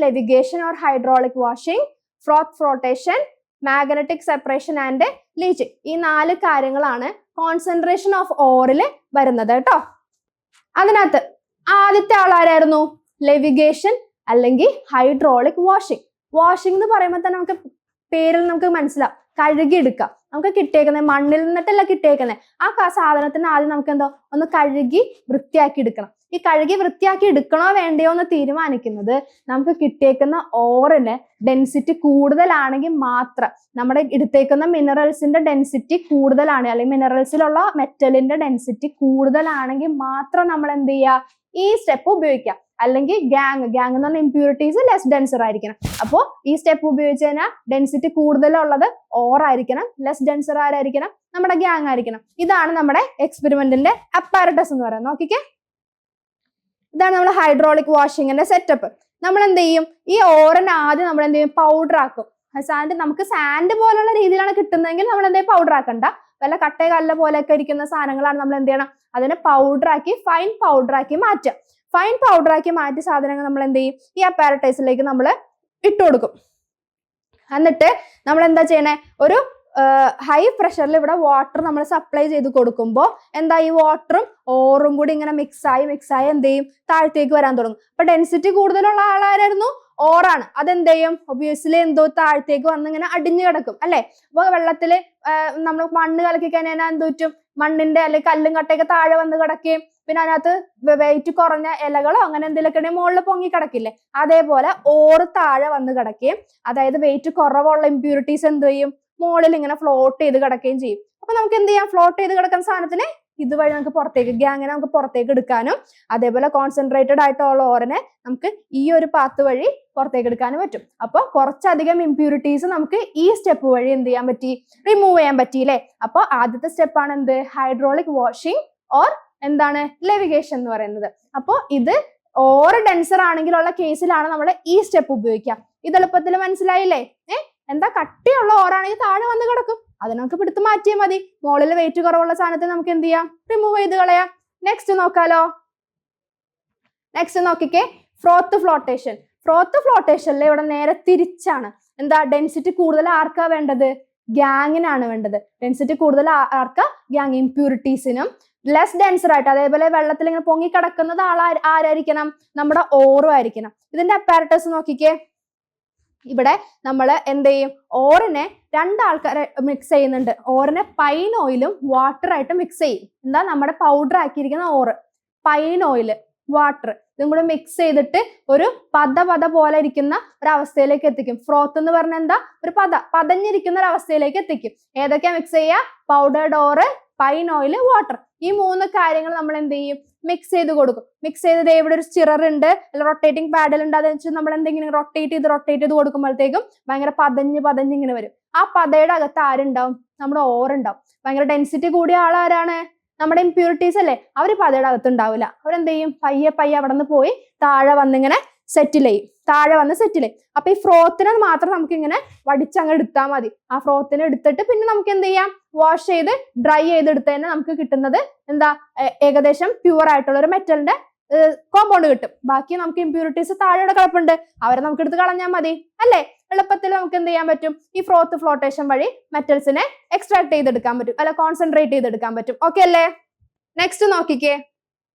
levigation or hydraulic washing, ഫ്രോത്ത് flotation, magnetic separation and leaching. ഈ 4 കാര്യങ്ങളാണ് കോൺസെൻട്രേഷൻ ഓഫ് ഓറിൽ വരുന്നത് കേട്ടോ. അതിനകത്ത് ആദ്യത്തെ ആളാരായിരുന്നു, ലെവിഗേഷൻ അല്ലെങ്കിൽ ഹൈഡ്രോളിക് വാഷിംഗ്. വാഷിംഗ് എന്ന് പറയുമ്പോൾ തന്നെ നമുക്ക് പേരിൽ നമുക്ക് മനസ്സിലാവും, കഴുകിയെടുക്കാം. നമുക്ക് കിട്ടിയേക്കുന്നത് മണ്ണിൽ നിന്നിട്ടല്ല കിട്ടിയേക്കുന്നത്. ആ സാധനത്തിന് ആദ്യം നമുക്ക് ഒന്ന് കഴുകി വൃത്തിയാക്കി എടുക്കണം. ഈ കഴുകി വൃത്തിയാക്കി എടുക്കണോ വേണ്ടയോ എന്ന് തീരുമാനിക്കുന്നത് നമുക്ക് കിട്ടിയേക്കുന്ന ഓറിന് ഡെൻസിറ്റി കൂടുതലാണെങ്കിൽ മാത്രം, നമ്മുടെ എടുത്തേക്കുന്ന മിനറൽസിന്റെ ഡെൻസിറ്റി കൂടുതലാണ് അല്ലെങ്കിൽ മിനറൽസിലുള്ള മെറ്റലിന്റെ ഡെൻസിറ്റി കൂടുതലാണെങ്കിൽ മാത്രം നമ്മൾ എന്ത് ചെയ്യുക, ഈ സ്റ്റെപ്പ് ഉപയോഗിക്കുക. അല്ലെങ്കിൽ ഗ്യാങ് എന്ന് പറഞ്ഞ ഇംപ്യൂരിറ്റീസ് ലെസ് ഡെൻസർ ആയിരിക്കണം. അപ്പോൾ ഈ സ്റ്റെപ്പ് ഉപയോഗിച്ച് കഴിഞ്ഞാൽ ഡെൻസിറ്റി കൂടുതലുള്ളത് ഓർ ആയിരിക്കണം, ലെസ് ഡെൻസർ ആരായിരിക്കണം, നമ്മുടെ ഗ്യാങ് ആയിരിക്കണം. ഇതാണ് നമ്മുടെ എക്സ്പെരിമെന്റിന്റെ അപ്പാരറ്റസ് എന്ന് പറയുന്നത്. നോക്കിക്കേ, ഇതാണ് നമ്മുടെ ഹൈഡ്രോളിക് വാഷിങ്ങിന്റെ സെറ്റപ്പ്. നമ്മൾ എന്ത് ചെയ്യും, ഈ ഓറിന് ആദ്യം നമ്മൾ എന്ത് ചെയ്യും, പൗഡർ ആക്കും. നമുക്ക് സാൻഡ് പോലുള്ള രീതിയിലാണ് കിട്ടുന്നതെങ്കിൽ നമ്മൾ എന്ത് ചെയ്യും, പൗഡർ ആക്കണ്ട. വല്ല കട്ട കല്ല് പോലെയൊക്കെ ഇരിക്കുന്ന സാധനങ്ങളാണ് നമ്മൾ എന്ത് ചെയ്യണം, അതിനെ പൗഡർ ആക്കി ഫൈൻ പൗഡർ ആക്കി മാറ്റുക. ഫൈൻ പൗഡർ ആക്കി മാറ്റിയ സാധനങ്ങൾ നമ്മൾ എന്ത് ചെയ്യും, ഈ അപ്പാരറ്റൈസിലേക്ക് നമ്മൾ ഇട്ട് കൊടുക്കും. എന്നിട്ട് നമ്മൾ എന്താ ചെയ്യണേ, ഒരു ഹൈ പ്രഷറിൽ ഇവിടെ വാട്ടർ നമ്മൾ സപ്ലൈ ചെയ്ത് കൊടുക്കുമ്പോൾ എന്താ, ഈ വാട്ടറും ഓറും കൂടി ഇങ്ങനെ മിക്സായി എന്ത് ചെയ്യും, താഴത്തേക്ക് വരാൻ തുടങ്ങും. അപ്പൊ ഡെൻസിറ്റി കൂടുതലുള്ള ആളാരായിരുന്നു, ഓറാണ്. അതെന്ത് ചെയ്യും, ഒബ്വിയസ്ലി താഴത്തേക്ക് വന്ന് ഇങ്ങനെ അടിഞ്ഞു കിടക്കും അല്ലെ. അപ്പൊ വെള്ളത്തില് നമ്മൾ മണ്ണ് കലക്കി കഴിഞ്ഞാൽ എന്ത് പറ്റും, മണ്ണിന്റെ അല്ലെങ്കിൽ കല്ലും കട്ടയൊക്കെ താഴെ വന്ന് കിടക്കുകയും പിന്നെ അതിനകത്ത് വെയിറ്റ് കുറഞ്ഞ ഇലകളോ അങ്ങനെ എന്തെങ്കിലുമൊക്കെ ഉണ്ടെങ്കിൽ മുകളിൽ പൊങ്ങി കിടക്കില്ലേ, അതേപോലെ ഓറ് താഴെ വന്ന് കിടക്കുകയും അതായത് വെയിറ്റ് കുറവുള്ള ഇംപ്യൂരിറ്റീസ് എന്ത് ചെയ്യും, മുകളിൽ ഇങ്ങനെ ഫ്ലോട്ട് ചെയ്ത് കിടക്കുകയും ചെയ്യും. അപ്പൊ നമുക്ക് എന്ത് ചെയ്യാം, ഫ്ലോട്ട് ചെയ്ത് കിടക്കുന്ന സാധനത്തിന് ഇതുവഴി നമുക്ക് പുറത്തേക്ക് ഗ്യാങ്ങിനെ നമുക്ക് പുറത്തേക്ക് എടുക്കാനും അതേപോലെ കോൺസെൻട്രേറ്റഡ് ആയിട്ടുള്ള ഓറിനെ നമുക്ക് ഈ ഒരു പാത്ത് വഴി പുറത്തേക്ക് എടുക്കാനും പറ്റും. അപ്പോൾ കുറച്ചധികം ഇംപ്യൂരിറ്റീസ് നമുക്ക് ഈ സ്റ്റെപ്പ് വഴി എന്ത് ചെയ്യാൻ പറ്റി, റിമൂവ് ചെയ്യാൻ പറ്റിയില്ലേ. അപ്പോൾ ആദ്യത്തെ സ്റ്റെപ്പാണ് എന്ത്, ഹൈഡ്രോളിക് വാഷിംഗ് ഓർ എന്താണ്, ലെവിഗേഷൻ എന്ന് പറയുന്നത്. അപ്പോൾ ഇത് ഓർ ഡെൻസർ ആണെങ്കിലുള്ള കേസിലാണ് നമ്മൾ ഈ സ്റ്റെപ്പ് ഉപയോഗിക്കുക. ഇത് എളുപ്പത്തിൽ മനസ്സിലായില്ലേ. എന്താ, കട്ടിയുള്ള ഓറാണെങ്കിൽ താഴെ വന്ന് കിടക്കും, അത് നമുക്ക് പിടുത്ത് മാറ്റിയാൽ മതി. മുകളിൽ വെയിറ്റ് കുറവുള്ള സാധനത്തെ നമുക്ക് എന്ത് ചെയ്യാം, റിമൂവ് ചെയ്ത് കളയാം. നെക്സ്റ്റ് നോക്കാലോ. നെക്സ്റ്റ് നോക്കിക്കേ, ഫ്രോത്ത് ഫ്ലോട്ടേഷൻ. ഫ്രോത്ത് ഫ്ലോട്ടേഷനിൽ ഇവിടെ നേരെ തിരിച്ചാണ്. എന്താ, ഡെൻസിറ്റി കൂടുതൽ ആർക്കാ വേണ്ടത്, ഗ്യാങ്ങിനാണ് വേണ്ടത്. ഡെൻസിറ്റി കൂടുതൽ ആർക്കാ, ഗ്യാങ് ഇംപ്യൂരിറ്റീസിനും. ലെസ് ഡെൻസർ ആയിട്ട് അതേപോലെ വെള്ളത്തിൽ ഇങ്ങനെ പൊങ്ങി കിടക്കുന്നത് ആരായിരിക്കണം, നമ്മുടെ ഓറും ആയിരിക്കണം. ഇതിന്റെ അപ്പാരറ്റസ് നോക്കിക്കേ, ഇവിടെ നമ്മൾ എന്ത് ചെയ്യും, ഓറിനെ 2 ആൾക്കാരെ മിക്സ് ചെയ്യുന്നുണ്ട്. ഓറിനെ പൈൻ ഓയിലും വാട്ടർ ആയിട്ട് മിക്സ് ചെയ്യും. എന്താ, നമ്മുടെ പൗഡർ ആക്കിയിരിക്കുന്ന ഓറ്, പൈൻ ഓയിൽ, വാട്ടർ ഇതും കൂടെ മിക്സ് ചെയ്തിട്ട് ഒരു പത പോലെ ഇരിക്കുന്ന ഒരു അവസ്ഥയിലേക്ക് എത്തിക്കും. ഫ്രോത്ത് എന്ന് പറഞ്ഞാൽ എന്താ, ഒരു പതഞ്ഞിരിക്കുന്ന ഒരു അവസ്ഥയിലേക്ക് എത്തിക്കും. ഏതൊക്കെയാ മിക്സ് ചെയ്യുക, പൗഡേർഡ് ഓറ്, പൈൻ ഓയിൽ, വാട്ടർ. ഈ 3 കാര്യങ്ങൾ നമ്മൾ എന്ത് ചെയ്യും, മിക്സ് ചെയ്ത് കൊടുക്കും. മിക്സ് ചെയ്തത് ഇവിടെ ഒരു സ്റ്റിറർ ഉണ്ട്, റൊട്ടേറ്റിംഗ് പാഡൽ ഉണ്ട്. അതെന്ന് വെച്ചാൽ നമ്മൾ എന്തെങ്കിലും റൊട്ടേറ്റ് ചെയ്ത് കൊടുക്കുമ്പോഴത്തേക്കും ഭയങ്കര പതഞ്ഞ് ഇങ്ങനെ വരും. ആ പതയുടെ അകത്ത് ആരുണ്ടാവും, നമ്മുടെ ഓറുണ്ടാവും. ഭയങ്കര ഡെൻസിറ്റി കൂടിയ ആളാരാണ്, നമ്മുടെ ഇംപ്യൂരിറ്റീസ് അല്ലേ, അവർ പതയുടെ അകത്ത് ഉണ്ടാവില്ല. അവരെന്ത് ചെയ്യും, പയ്യെ അവിടെ നിന്ന് പോയി താഴെ വന്നിങ്ങനെ സെറ്റിൽ ചെയ്യും, താഴെ വന്ന് സെറ്റിൽ ചെയ്യും. അപ്പൊ ഈ ഫ്രോത്തിനെ മാത്രം നമുക്ക് ഇങ്ങനെ വടിച്ചങ്ങ് എടുത്താൽ മതി. ആ ഫ്രോത്തിനെ എടുത്തിട്ട് പിന്നെ നമുക്ക് എന്ത് ചെയ്യാം, വാഷ് ചെയ്ത് ഡ്രൈ ചെയ്തെടുത്ത് തന്നെ നമുക്ക് കിട്ടുന്നത് എന്താ, ഏകദേശം പ്യുവർ ആയിട്ടുള്ള ഒരു മെറ്റലിന്റെ കോമ്പൗണ്ട് കിട്ടും. ബാക്കി നമുക്ക് ഇമ്പ്യൂരിറ്റീസ് താഴെയുടെ കിടപ്പുണ്ട്, അവരെ നമുക്ക് എടുത്ത് കളഞ്ഞാൽ മതി അല്ലേ. എളുപ്പത്തിൽ നമുക്ക് എന്ത് ചെയ്യാൻ പറ്റും, ഈ ഫ്രോത്ത് ഫ്ലോട്ടേഷൻ വഴി മെറ്റൽസിനെ എക്സ്ട്രാക്ട് ചെയ്തെടുക്കാൻ പറ്റും, അല്ല കോൺസെൻട്രേറ്റ് ചെയ്തെടുക്കാൻ പറ്റും. ഓക്കെ അല്ലേ? നെക്സ്റ്റ് നോക്കിക്കേ,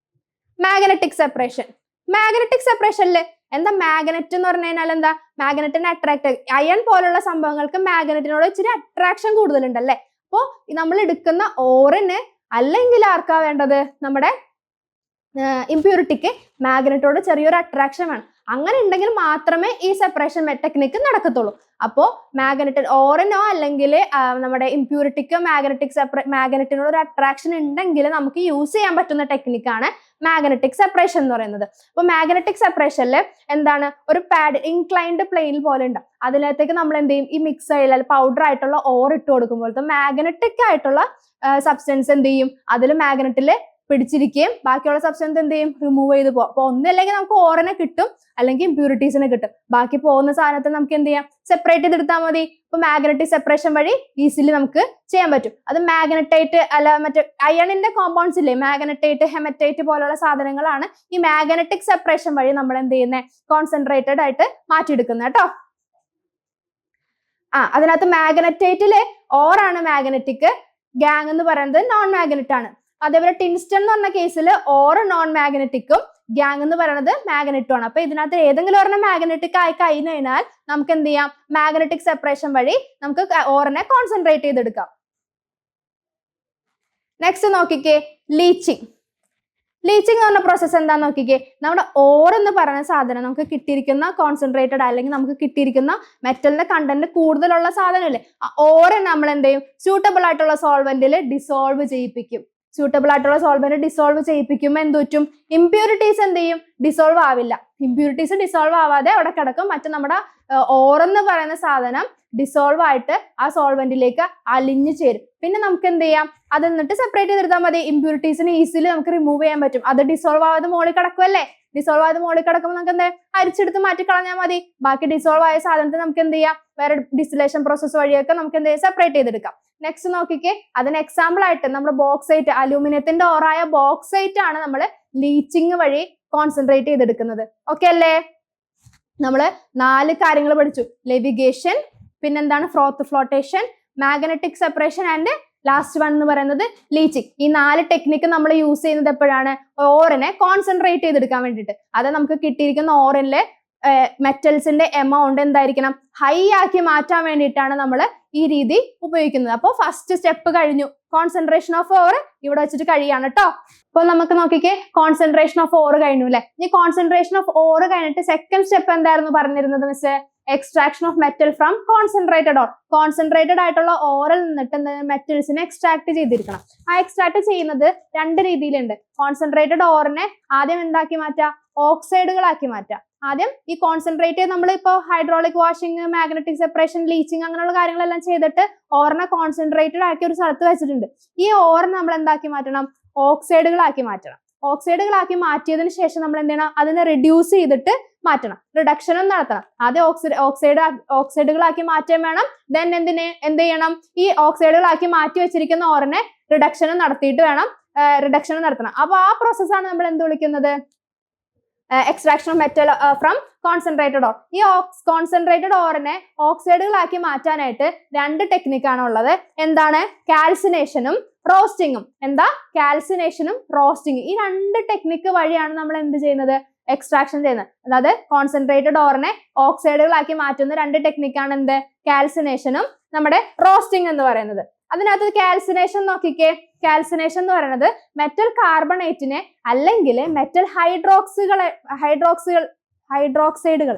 മാഗ്നറ്റിക് സെപ്പറേഷൻ. മാഗ്നറ്റിക് സെപ്പറേഷനില് എന്താ, മാഗ്നറ്റ് എന്ന് പറഞ്ഞു കഴിഞ്ഞാൽ എന്താ, മാഗ്നറ്റിനെ അട്രാക്ട്, അയൺ പോലുള്ള സംഭവങ്ങൾക്ക് മാഗ്നറ്റിനോട് ഇച്ചിരി അട്രാക്ഷൻ കൂടുതലുണ്ടല്ലേ. അപ്പോ നമ്മൾ എടുക്കുന്ന ഓറിന് അല്ലെങ്കിൽ ആർക്കാ വേണ്ടത്, നമ്മുടെ ഇമ്പ്യൂരിറ്റിക്ക് മാഗ്നറ്റോട് ചെറിയൊരു അട്രാക്ഷൻ വേണം. അങ്ങനെ ഉണ്ടെങ്കിൽ മാത്രമേ ഈ സെപ്പറേഷൻ ടെക്നിക്ക് നടക്കത്തുള്ളൂ. അപ്പോ മാഗ്നറ്റ് ഓറിനോ അല്ലെങ്കിൽ നമ്മുടെ ഇമ്പ്യൂരിറ്റിക്കോ മാഗ്നറ്റിനോട് ഒരു അട്രാക്ഷൻ ഉണ്ടെങ്കിൽ നമുക്ക് യൂസ് ചെയ്യാൻ പറ്റുന്ന ടെക്നിക്കാണ് മാഗ്നറ്റിക് സെപ്പറേഷൻ എന്ന് പറയുന്നത്. അപ്പൊ മാഗ്നറ്റിക് സെപ്പറേഷനിൽ എന്താണ്, ഒരു പാഡ് ഇൻക്ലൈൻഡ് പ്ലെയിൻ പോലെ ഉണ്ടാവും. അതിനകത്തേക്ക് നമ്മൾ എന്ത് ചെയ്യും, ഈ മിക്സ് അല്ലെങ്കിൽ പൗഡർ ആയിട്ടുള്ള ഓർ ഇട്ട് കൊടുക്കുമ്പോഴത്തെ മാഗ്നറ്റിക് ആയിട്ടുള്ള സബ്സ്റ്റൻസ് എന്ത് ചെയ്യും, അതിൽ മാഗ്നറ്റിൽ പിടിച്ചിരിക്കുകയും ബാക്കിയുള്ള സബ്സ്റ്റൻസ് എന്ത് ചെയ്യും, റിമൂവ് ചെയ്ത് പോകും. അപ്പൊ ഒന്നല്ലെങ്കിൽ നമുക്ക് ഓറിനെ കിട്ടും, അല്ലെങ്കിൽ ഇമ്പ്യൂരിറ്റീസിനെ കിട്ടും. ബാക്കി പോകുന്ന സാധനത്തെ നമുക്ക് എന്ത് ചെയ്യാം, സെപ്പറേറ്റ് ചെയ്തെടുത്താൽ മതി. അപ്പൊ മാഗ്നറ്റിക് സെപ്പറേഷൻ വഴി ഈസിലി നമുക്ക് ചെയ്യാൻ പറ്റും. അത് മാഗ്നറ്റൈറ്റ് അല്ല മറ്റേ അയണിന്റെ കോമ്പൗണ്ട്സ് ഇല്ലേ, മാഗ്നറ്റൈറ്റ്, ഹെമറ്റൈറ്റ് പോലുള്ള സാധനങ്ങളാണ് ഈ മാഗ്നറ്റിക് സെപ്പറേഷൻ വഴി നമ്മൾ എന്ത് ചെയ്യുന്നത്, കോൺസെൻട്രേറ്റഡ് ആയിട്ട് മാറ്റിയെടുക്കുന്നത് കേട്ടോ. അതിനകത്ത് മാഗ്നറ്റൈറ്റില് ഓറാണ് മാഗ്നറ്റിക്, ഗാങ് എന്ന് പറയുന്നത് നോൺ മാഗ്നറ്റ് ആണ്. അതേപോലെ ടിൻസ്റ്റൺ എന്ന് പറഞ്ഞ കേസിൽ ഓർ നോൺ മാഗ്നറ്റിക്കും ഗ്യാങ് എന്ന് പറയുന്നത് മാഗ്നറ്റും ആണ്. അപ്പൊ ഇതിനകത്ത് ഏതെങ്കിലും ഒരെണ്ണം മാഗ്നറ്റിക് ആയി കഴിഞ്ഞാൽ നമുക്ക് എന്ത് ചെയ്യാം, മാഗ്നറ്റിക് സെപ്പറേഷൻ വഴി നമുക്ക് ഓറിനെ കോൺസെൻട്രേറ്റ് ചെയ്തെടുക്കാം. നെക്സ്റ്റ് നോക്കിക്കേ, ലീച്ചിങ്. ലീച്ചിങ് എന്ന് പറഞ്ഞ പ്രോസസ്സ് എന്താന്ന് നോക്കിക്കേ, നമ്മുടെ ഓർ എന്ന് പറയുന്ന സാധനം നമുക്ക് കിട്ടിയിരിക്കുന്ന കോൺസെൻട്രേറ്റഡ് അല്ലെങ്കിൽ നമുക്ക് കിട്ടിയിരിക്കുന്ന മെറ്റലിന്റെ കണ്ടന്റ് കൂടുതലുള്ള സാധനമല്ലേ, ആ ഓറെ നമ്മൾ എന്ത് ചെയ്യും, സ്യൂട്ടബിൾ ആയിട്ടുള്ള സോൾവെന്റിൽ ഡിസോൾവ് ചെയ്യിപ്പിക്കും. സ്യൂട്ടബിൾ ആയിട്ടുള്ള സോൾവെന്റ് ഡിസോൾവ് ചെയ്യിപ്പിക്കുമ്പോൾ എന്ത് പറ്റും, ഇമ്പ്യൂരിറ്റീസ് എന്ത് ചെയ്യും, ഡിസോൾവ് ആവില്ല. ഇമ്പ്യൂരിറ്റീസ് ഡിസോൾവ് ആവാതെ അവിടെ കിടക്കും. മറ്റു നമ്മുടെ ഓറെന്ന് പറയുന്ന സാധനം ഡിസോൾവ് ആയിട്ട് ആ സോൾവെന്റിലേക്ക് അലിഞ്ഞു ചേരും. പിന്നെ നമുക്ക് എന്ത് ചെയ്യാം, അത് എന്നിട്ട് സെപ്പറേറ്റ് ചെയ്തെടുത്താൽ മതി. ഇമ്പ്യൂരിറ്റീസിന് ഈസിലി നമുക്ക് റിമൂവ് ചെയ്യാൻ പറ്റും. അത് ഡിസോൾവ് ആവാതെ മുകളിൽ കിടക്കുമല്ലേ, ഡിസോൾവ് ആയത് മുകളിൽ കിടക്കുമ്പോൾ നമുക്ക് എന്താ, അരിച്ചെടുത്ത് മാറ്റി കളഞ്ഞാൽ മതി. ബാക്കി ഡിസോൾവ് ആയ സാധനത്തെ നമുക്ക് എന്ത് ചെയ്യാം, വേറെ ഡിസ്റ്റിലേഷൻ പ്രോസസ് വഴിയൊക്കെ നമുക്ക് എന്ത് ചെയ്യാം, സെപ്പറേറ്റ് ചെയ്തെടുക്കാം. നെക്സ്റ്റ് നോക്കിക്കേ, അതിന് എക്സാമ്പിൾ ആയിട്ട് നമ്മുടെ ബോക്സൈറ്റ്, അലൂമിനിയത്തിന്റെ ഓറായ ബോക്സൈറ്റ് ആണ് നമ്മൾ ലീച്ചിങ് വഴി കോൺസെൻട്രേറ്റ് ചെയ്തെടുക്കുന്നത്. ഓക്കെ അല്ലേ? നമ്മള് 4 കാര്യങ്ങൾ പഠിച്ചു, ലെവിഗേഷൻ, പിന്നെന്താണ് ഫ്രോത്ത് flotation, magnetic separation and last one എന്ന് പറയുന്നത് ലീച്ചിങ്. ഈ 4 ടെക്നിക്ക് നമ്മൾ യൂസ് ചെയ്യുന്നത് എപ്പോഴാണ്, ഓറിനെ കോൺസെൻട്രേറ്റ് ചെയ്തെടുക്കാൻ വേണ്ടിയിട്ട്. അത് നമുക്ക് കിട്ടിയിരിക്കുന്ന ഓറിലെ മെറ്റൽസിന്റെ എമൗണ്ട് എന്തായിരിക്കണം, ഹൈ ആക്കി മാറ്റാൻ വേണ്ടിയിട്ടാണ് നമ്മൾ ഈ രീതി ഉപയോഗിക്കുന്നത്. അപ്പോൾ ഫസ്റ്റ് സ്റ്റെപ്പ് കഴിഞ്ഞു, കോൺസെൻട്രേഷൻ ഓഫ് ഓർ ഇവിടെ വെച്ചിട്ട് കഴിയാണ് കേട്ടോ. അപ്പോൾ നമുക്ക് നോക്കിക്കേ, കോൺസെൻട്രേഷൻ ഓഫ് ഓർ കഴിഞ്ഞു അല്ലെ. ഈ കോൺസെൻട്രേഷൻ ഓഫ് ഓർ കഴിഞ്ഞിട്ട് സെക്കൻഡ് സ്റ്റെപ്പ് എന്തായിരുന്നു പറഞ്ഞിരുന്നത് miss, extraction of metal from concentrated or. Concentrated ആയിട്ടുള്ള ഓറിൽ നിന്നിട്ട് മെറ്റൽസിനെ എക്സ്ട്രാക്ട് ചെയ്തിരിക്കണം. ആ എക്സ്ട്രാക്ട് ചെയ്യുന്നത് 2 രീതിയിലുണ്ട്. കോൺസെൻട്രേറ്റഡ് ഓറിനെ ആദ്യം എന്താക്കി മാറ്റാം, ഓക്സൈഡുകളാക്കി മാറ്റാം. ആദ്യം ഈ കോൺസെൻട്രേറ്റ് നമ്മളിപ്പോ hydraulic washing, magnetic separation, leaching അങ്ങനെയുള്ള കാര്യങ്ങളെല്ലാം ചെയ്തിട്ട് ഓറിനെ കോൺസെൻട്രേറ്റഡ് ആക്കി ഒരു സ്ഥലത്ത് വെച്ചിട്ടുണ്ട്. ഈ ഓറിനെ നമ്മൾ എന്താക്കി മാറ്റണം, ഓക്സൈഡുകളാക്കി മാറ്റണം. ഓക്സൈഡുകളാക്കി മാറ്റിയതിനു ശേഷം നമ്മൾ എന്ത് ചെയ്യണം, അതിനെ റിഡ്യൂസ് ചെയ്തിട്ട് മാറ്റണം, റിഡക്ഷനും നടത്തണം. ആദ്യം ഓക്സൈഡുകളാക്കി മാറ്റാൻ വേണം. ദെൻ എന്ത് ചെയ്യണം, ഈ ഓക്സൈഡുകളാക്കി മാറ്റി വെച്ചിരിക്കുന്ന ഓറിനെ റിഡക്ഷനും നടത്തിയിട്ട് വേണം റിഡക്ഷൻ നടത്തണം. അപ്പൊ ആ പ്രോസസ്സാണ് നമ്മൾ എന്ത് വിളിക്കുന്നത്, extraction of metal from concentrated or. ഈ കോൺസെൻട്രേറ്റഡ് ഓറിനെ ഓക്സൈഡുകളാക്കി മാറ്റാനായിട്ട് 2 ടെക്നിക്കാണ് ഉള്ളത്. എന്താണ്, കാൽസിനേഷനും റോസ്റ്റിങ്ങും. എന്താ, കാൽസിനേഷനും റോസ്റ്റിംഗ്. ഈ 2 ടെക്നിക്ക് വഴിയാണ് നമ്മൾ എന്ത് ചെയ്യുന്നത്, എക്സ്ട്രാക്ഷൻ ചെയ്യുന്നത്. അതായത് കോൺസെൻട്രേറ്റഡ് ഓറിനെ ഓക്സൈഡുകളാക്കി മാറ്റുന്ന 2 ടെക്നിക്കാണ് എന്ത്, കാൽസിനേഷനും നമ്മുടെ റോസ്റ്റിംഗ് എന്ന് പറയുന്നത്. അതിനകത്ത് കാൽസിനേഷൻ നോക്കിക്കേ, കാൽസിനേഷൻ എന്ന് പറയുന്നത് മെറ്റൽ കാർബണേറ്റിനെ അല്ലെങ്കിൽ മെറ്റൽ ഹൈഡ്രോക്സൈഡുകൾ.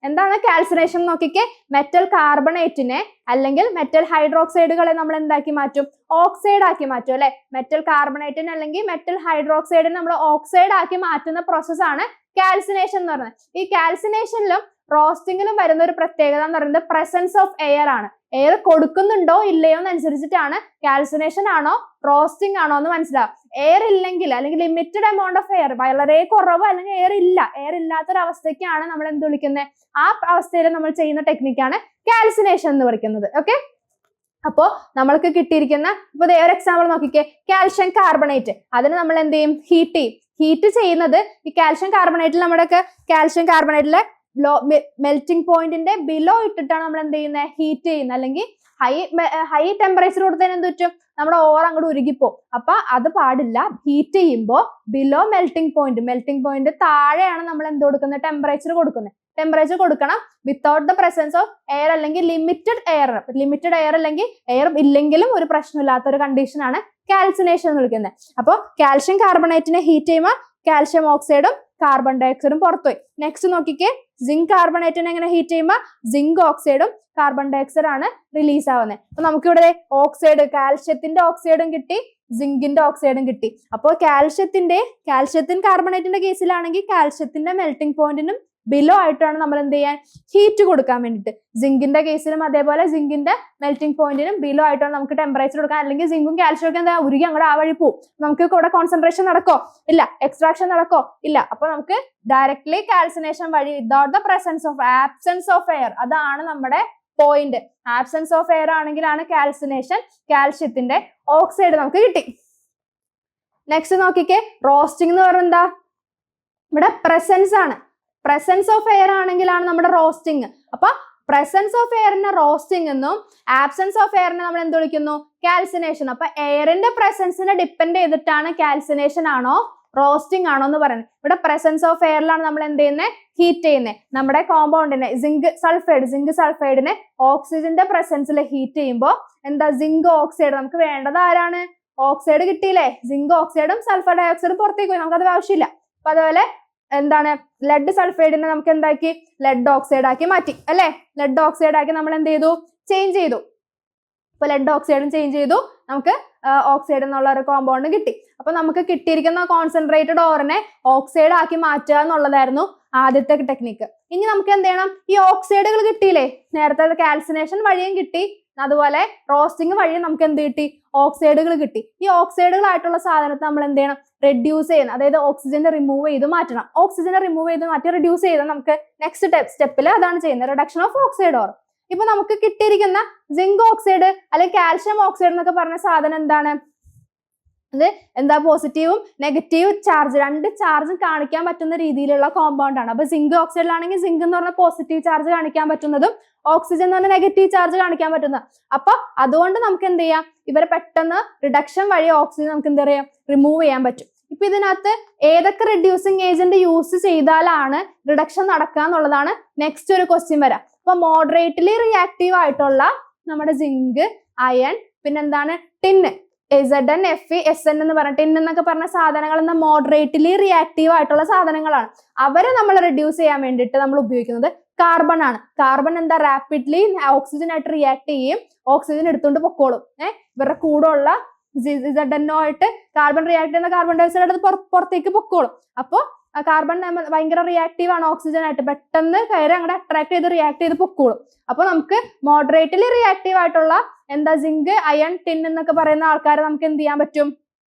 എന്താണ് കാൽസിനേഷൻ നോക്കിക്കേ, മെറ്റൽ കാർബണേറ്റിനെ അല്ലെങ്കിൽ മെറ്റൽ ഹൈഡ്രോക്സൈഡുകളെ നമ്മൾ എന്താക്കി മാറ്റും, ഓക്സൈഡ് ആക്കി മാറ്റും അല്ലെ. മെറ്റൽ കാർബണേറ്റിനെ അല്ലെങ്കിൽ മെറ്റൽ ഹൈഡ്രോക്സൈഡിനെ നമ്മൾ ഓക്സൈഡ് ആക്കി മാറ്റുന്ന പ്രോസസ്സാണ് കാൽസിനേഷൻ എന്ന് പറയുന്നത്. ഈ കാൽസിനേഷനിലും റോസ്റ്റിംഗിലും വരുന്ന ഒരു പ്രത്യേകത എന്ന് പറയുന്നത് പ്രസൻസ് ഓഫ് എയർ ആണ്. എയർ കൊടുക്കുന്നുണ്ടോ ഇല്ലയോ എന്നനുസരിച്ചിട്ടാണ് കാൽസിനേഷൻ ആണോ റോസ്റ്റിംഗ് ആണോ എന്ന് മനസ്സിലാവും. എയർ ഇല്ലെങ്കിൽ അല്ലെങ്കിൽ ലിമിറ്റഡ് എമൗണ്ട് ഓഫ് എയർ, വളരെ കുറവ് അല്ലെങ്കിൽ എയർ ഇല്ലാത്തൊരവസ്ഥയ്ക്കാണ് നമ്മൾ എന്ത് വിളിക്കുന്നത്, ആ അവസ്ഥയിൽ നമ്മൾ ചെയ്യുന്ന ടെക്നിക്കാണ് കാൽസിനേഷൻ എന്ന് വിളിക്കുന്നത്. ഓക്കെ, അപ്പോ നമ്മൾക്ക് കിട്ടിയിരിക്കുന്ന ഇപ്പൊ ഒരു എക്സാമ്പിൾ നോക്കിക്കേ, കാൽഷ്യം കാർബണേറ്റ്. അതിന് നമ്മൾ എന്ത് ചെയ്യും, ഹീറ്റ് ചെയ്യും. ഹീറ്റ് ചെയ്യുന്നത് ഈ കാൽഷ്യം കാർബണേറ്റിൽ നമ്മുടെ കാൽഷ്യം കാർബണേറ്റിലെ മെൽറ്റിംഗ് പോയിന്റിന്റെ ബിലോ ഇട്ടിട്ടാണ് നമ്മൾ എന്ത് ചെയ്യുന്നത്, ഹീറ്റ് ചെയ്യുന്നത്. അല്ലെങ്കിൽ ഹൈ ടെമ്പറേച്ചർ കൊടുത്തതിന് എന്ത് പറ്റും, നമ്മുടെ ഓർ അങ്ങോട്ട് ഉരുകിപ്പോ. അപ്പൊ അത് പാടില്ല. ഹീറ്റ് ചെയ്യുമ്പോൾ ബിലോ മെൽറ്റിംഗ് പോയിന്റ് താഴെയാണ് നമ്മൾ എന്ത് കൊടുക്കുന്നത്, ടെമ്പറേച്ചർ കൊടുക്കുന്നത്. ടെമ്പറേച്ചർ കൊടുക്കണം without the presence of air അല്ലെങ്കിൽ ലിമിറ്റഡ് എയർ അല്ലെങ്കിൽ എയർ ഇല്ലെങ്കിലും ഒരു പ്രശ്നമില്ലാത്ത ഒരു കണ്ടീഷനാണ് കാൽസിനേഷൻ എന്ന് വിളിക്കുന്നത്. അപ്പോൾ കാൽഷ്യം കാർബണേറ്റിനെ ഹീറ്റ് ചെയ്യുമ്പോൾ കാൽഷ്യം ഓക്സൈഡും കാർബൺ ഡൈ ഓക്സൈഡും പുറത്തുപോയി. നെക്സ്റ്റ് നോക്കിക്കേ, സിങ്ക് കാർബണേറ്റിനെ എങ്ങനെ ഹീറ്റ് ചെയ്യുമ്പോൾ സിങ്ക് ഓക്സൈഡും കാർബൺ ഡൈ ഓക്സൈഡ് ആണ് റിലീസ് ആവുന്നത്. അപ്പൊ നമുക്കിവിടെ ഓക്സൈഡ്, കാൽഷ്യത്തിന്റെ ഓക്സൈഡും കിട്ടി, സിങ്കിന്റെ ഓക്സൈഡും കിട്ടി. അപ്പോൾ കാൽഷ്യത്തിൻ കാർബണേറ്റിന്റെ കേസിലാണെങ്കിൽ കാൽഷ്യത്തിന്റെ മെൽറ്റിംഗ് പോയിന്റിനും ബിലോ ആയിട്ടാണ് നമ്മൾ എന്ത് ചെയ്യാൻ, ഹീറ്റ് കൊടുക്കാൻ വേണ്ടിയിട്ട്. സിങ്കിന്റെ കേസിലും അതേപോലെ സിങ്കിന്റെ മെൽറ്റിംഗ് പോയിന്റിനും ബിലോ ആയിട്ടാണ് നമുക്ക് ടെമ്പറേച്ചർ കൊടുക്കാൻ. അല്ലെങ്കിൽ സിങ്കും കാൽഷ്യം ഒക്കെ എന്താ ഉരുകി അങ്ങോട്ട് ആ വഴി പോവും. നമുക്ക് ഇവിടെ കോൺസെൻട്രേഷൻ നടക്കോ ഇല്ല, എക്സ്ട്രാക്ഷൻ നടക്കോ ഇല്ല. അപ്പൊ നമുക്ക് ഡയറക്ട്ലി കാൽസിനേഷൻ വഴി without the absence of air, അതാണ് നമ്മുടെ പോയിന്റ്. ആബ്സെൻസ് ഓഫ് എയർ ആണെങ്കിലാണ് കാൽസിനേഷൻ. കാൽഷ്യത്തിന്റെ ഓക്സൈഡ് നമുക്ക് കിട്ടി. നെക്സ്റ്റ് നോക്കിക്കേ, റോസ്റ്റിംഗ് എന്ന് പറയുന്നത് എന്താ, ഇവിടെ പ്രസൻസ് ആണ്. പ്രസൻസ് ഓഫ് എയർ ആണെങ്കിലാണ് നമ്മുടെ റോസ്റ്റിംഗ്. അപ്പൊ പ്രസൻസ് ഓഫ് എയറിനെ റോസ്റ്റിംഗ് എന്നും ആബ്സെൻസ് ഓഫ് എയറിനെ നമ്മൾ എന്ത് വിളിക്കുന്നു, കാൽസിനേഷൻ. അപ്പൊ എയറിന്റെ പ്രസൻസിനെ ഡിപ്പെൻഡ് ചെയ്തിട്ടാണ് കാൽസിനേഷൻ ആണോ റോസ്റ്റിംഗ് ആണോ എന്ന് പറയുന്നത്. ഇവിടെ പ്രസൻസ് ഓഫ് എയറിലാണ് നമ്മൾ എന്ത് ചെയ്യുന്നത്, ഹീറ്റ് ചെയ്യുന്നത്. നമ്മുടെ കോമ്പൗണ്ടിനെ സിങ്ക് സൾഫൈഡിനെ ഓക്സിജന്റെ പ്രസൻസിൽ ഹീറ്റ് ചെയ്യുമ്പോൾ എന്താ, സിങ്ക് ഓക്സൈഡ്. നമുക്ക് വേണ്ടത് ആരാണ്, ഓക്സൈഡ് കിട്ടിയില്ലേ, സിങ്ക് ഓക്സൈഡും സൾഫർ ഡൈ ഓക്സൈഡും പുറത്തേക്ക് പോയി, നമുക്കത് ആവശ്യമില്ല. അപ്പൊ അതുപോലെ എന്താണ്, ലെഡ് സൾഫൈഡിനെ നമുക്ക് എന്താക്കി, ലെഡ് ഓക്സൈഡ് ആക്കി മാറ്റി അല്ലെ. ലെഡ് ഓക്സൈഡ് ആക്കി നമ്മൾ എന്ത് ചെയ്തു, ചേഞ്ച് ചെയ്തു. അപ്പൊ ലെഡ് ഓക്സൈഡും ചേഞ്ച് ചെയ്തു, നമുക്ക് ഓക്സൈഡ് എന്നുള്ള ഒരു കോമ്പൗണ്ട് കിട്ടി. അപ്പൊ നമുക്ക് കിട്ടിയിരിക്കുന്ന കോൺസെൻട്രേറ്റഡ് ഓറിനെ ഓക്സൈഡ് ആക്കി മാറ്റുക എന്നുള്ളതായിരുന്നു ആദ്യത്തെ ടെക്നിക്ക്. ഇനി നമുക്ക് എന്ത് ചെയ്യണം, ഈ ഓക്സൈഡുകൾ കിട്ടിയില്ലേ, നേരത്തെ കാൽസിനേഷൻ വഴിയും കിട്ടി, അതുപോലെ റോസ്റ്റിംഗ് വഴിയും നമുക്ക് എന്ത് കിട്ടി, ഓക്സൈഡുകൾ കിട്ടി. ഈ ഓക്സൈഡുകളായിട്ടുള്ള സാധനത്തെ നമ്മൾ എന്ത് ചെയ്യണം, റെഡ്യൂസ് ചെയ്യണം. അതായത് ഓക്സിജനെ റിമൂവ് ചെയ്ത് മാറ്റണം. ഓക്സിജനെ റിമൂവ് ചെയ്ത് മാറ്റി റെഡ്യൂസ് ചെയ്ത് നമുക്ക് നെക്സ്റ്റ് സ്റ്റെപ്പിൽ അതാണ് ചെയ്യുന്നത്, റിഡക്ഷൻ ഓഫ് ഓക്സൈഡ് ഓർ. ഇപ്പൊ നമുക്ക് കിട്ടിയിരിക്കുന്ന സിങ്ക് ഓക്സൈഡ് അല്ലെങ്കിൽ കാൽഷ്യം ഓക്സൈഡ് എന്നൊക്കെ പറഞ്ഞ സാധനം എന്താണ്, അത് എന്താ, പോസിറ്റീവും നെഗറ്റീവ് ചാർജ്, രണ്ട് ചാർജും കാണിക്കാൻ പറ്റുന്ന രീതിയിലുള്ള കോമ്പൗണ്ട് ആണ്. അപ്പൊ സിങ്ക് ഓക്സൈഡിലാണെങ്കിൽ സിങ്ക് എന്ന് പറഞ്ഞ പോസിറ്റീവ് ചാർജ് കാണിക്കാൻ പറ്റുന്നതും ഓക്സിജൻ എന്ന് പറഞ്ഞ നെഗറ്റീവ് ചാർജ് കാണിക്കാൻ പറ്റുന്നത്. അപ്പൊ അതുകൊണ്ട് നമുക്ക് എന്ത് ചെയ്യാം, ഇവരെ പെട്ടെന്ന് റിഡക്ഷൻ വഴി ഓക്സിജൻ നമുക്ക് എന്ത് ചെയ്യാം, റിമൂവ് ചെയ്യാൻ പറ്റും. ഇപ്പൊ ഇതിനകത്ത് ഏതൊക്കെ റെഡ്യൂസിങ് ഏജന്റ് യൂസ് ചെയ്താലാണ് റിഡക്ഷൻ നടക്കുക എന്നുള്ളതാണ് നെക്സ്റ്റ് ഒരു ക്വസ്റ്റ്യൻ വരാം. അപ്പൊ മോഡറേറ്റ്ലി റിയാക്റ്റീവ് ആയിട്ടുള്ള നമ്മുടെ സിങ്ക്, അയൺ, പിന്നെന്താണ് ടിന്ന്, Zn, Fe, Sn എന്ന് പറഞ്ഞ ടിൻ എന്നൊക്കെ പറഞ്ഞ സാധനങ്ങൾ എന്ന മോഡറേറ്റ്ലി റിയാക്റ്റീവ് ആയിട്ടുള്ള സാധനങ്ങളാണ്. അവരെ നമ്മൾ റെഡ്യൂസ് ചെയ്യാൻ വേണ്ടിയിട്ട് നമ്മൾ ഉപയോഗിക്കുന്നത് കാർബൺ ആണ്. കാർബൺ എന്താ, റാപ്പിഡ്ലി ഓക്സിജൻ ആയിട്ട് റിയാക്ട് ചെയ്യും, ഓക്സിജൻ എടുത്തുകൊണ്ട് പൊക്കോളും. ഇവരുടെ കൂടെ ഉള്ള Zn ആയിട്ട് കാർബൺ റിയാക്ട് ചെയ്യുന്ന കാർബൺ ഡൈ ഓക്സൈഡ് എടുത്ത് പുറത്തേക്ക് പൊക്കോളും. അപ്പോൾ കാർബൺ ഭയങ്കര റിയാക്റ്റീവ് ആണ് ഓക്സിജൻ ആയിട്ട്, പെട്ടെന്ന് കയറി അങ്ങോട്ട് അട്രാക്ട് ചെയ്ത് റിയാക്ട് ചെയ്ത് പൊക്കോളും. അപ്പൊ നമുക്ക് മോഡറേറ്റ്ലി റിയാക്റ്റീവ് ആയിട്ടുള്ള എന്താ, സിങ്ക്, അയൺ, ടിൻ എന്നൊക്കെ പറയുന്ന ആൾക്കാരെ നമുക്ക് എന്ത് ചെയ്യാൻ പറ്റും,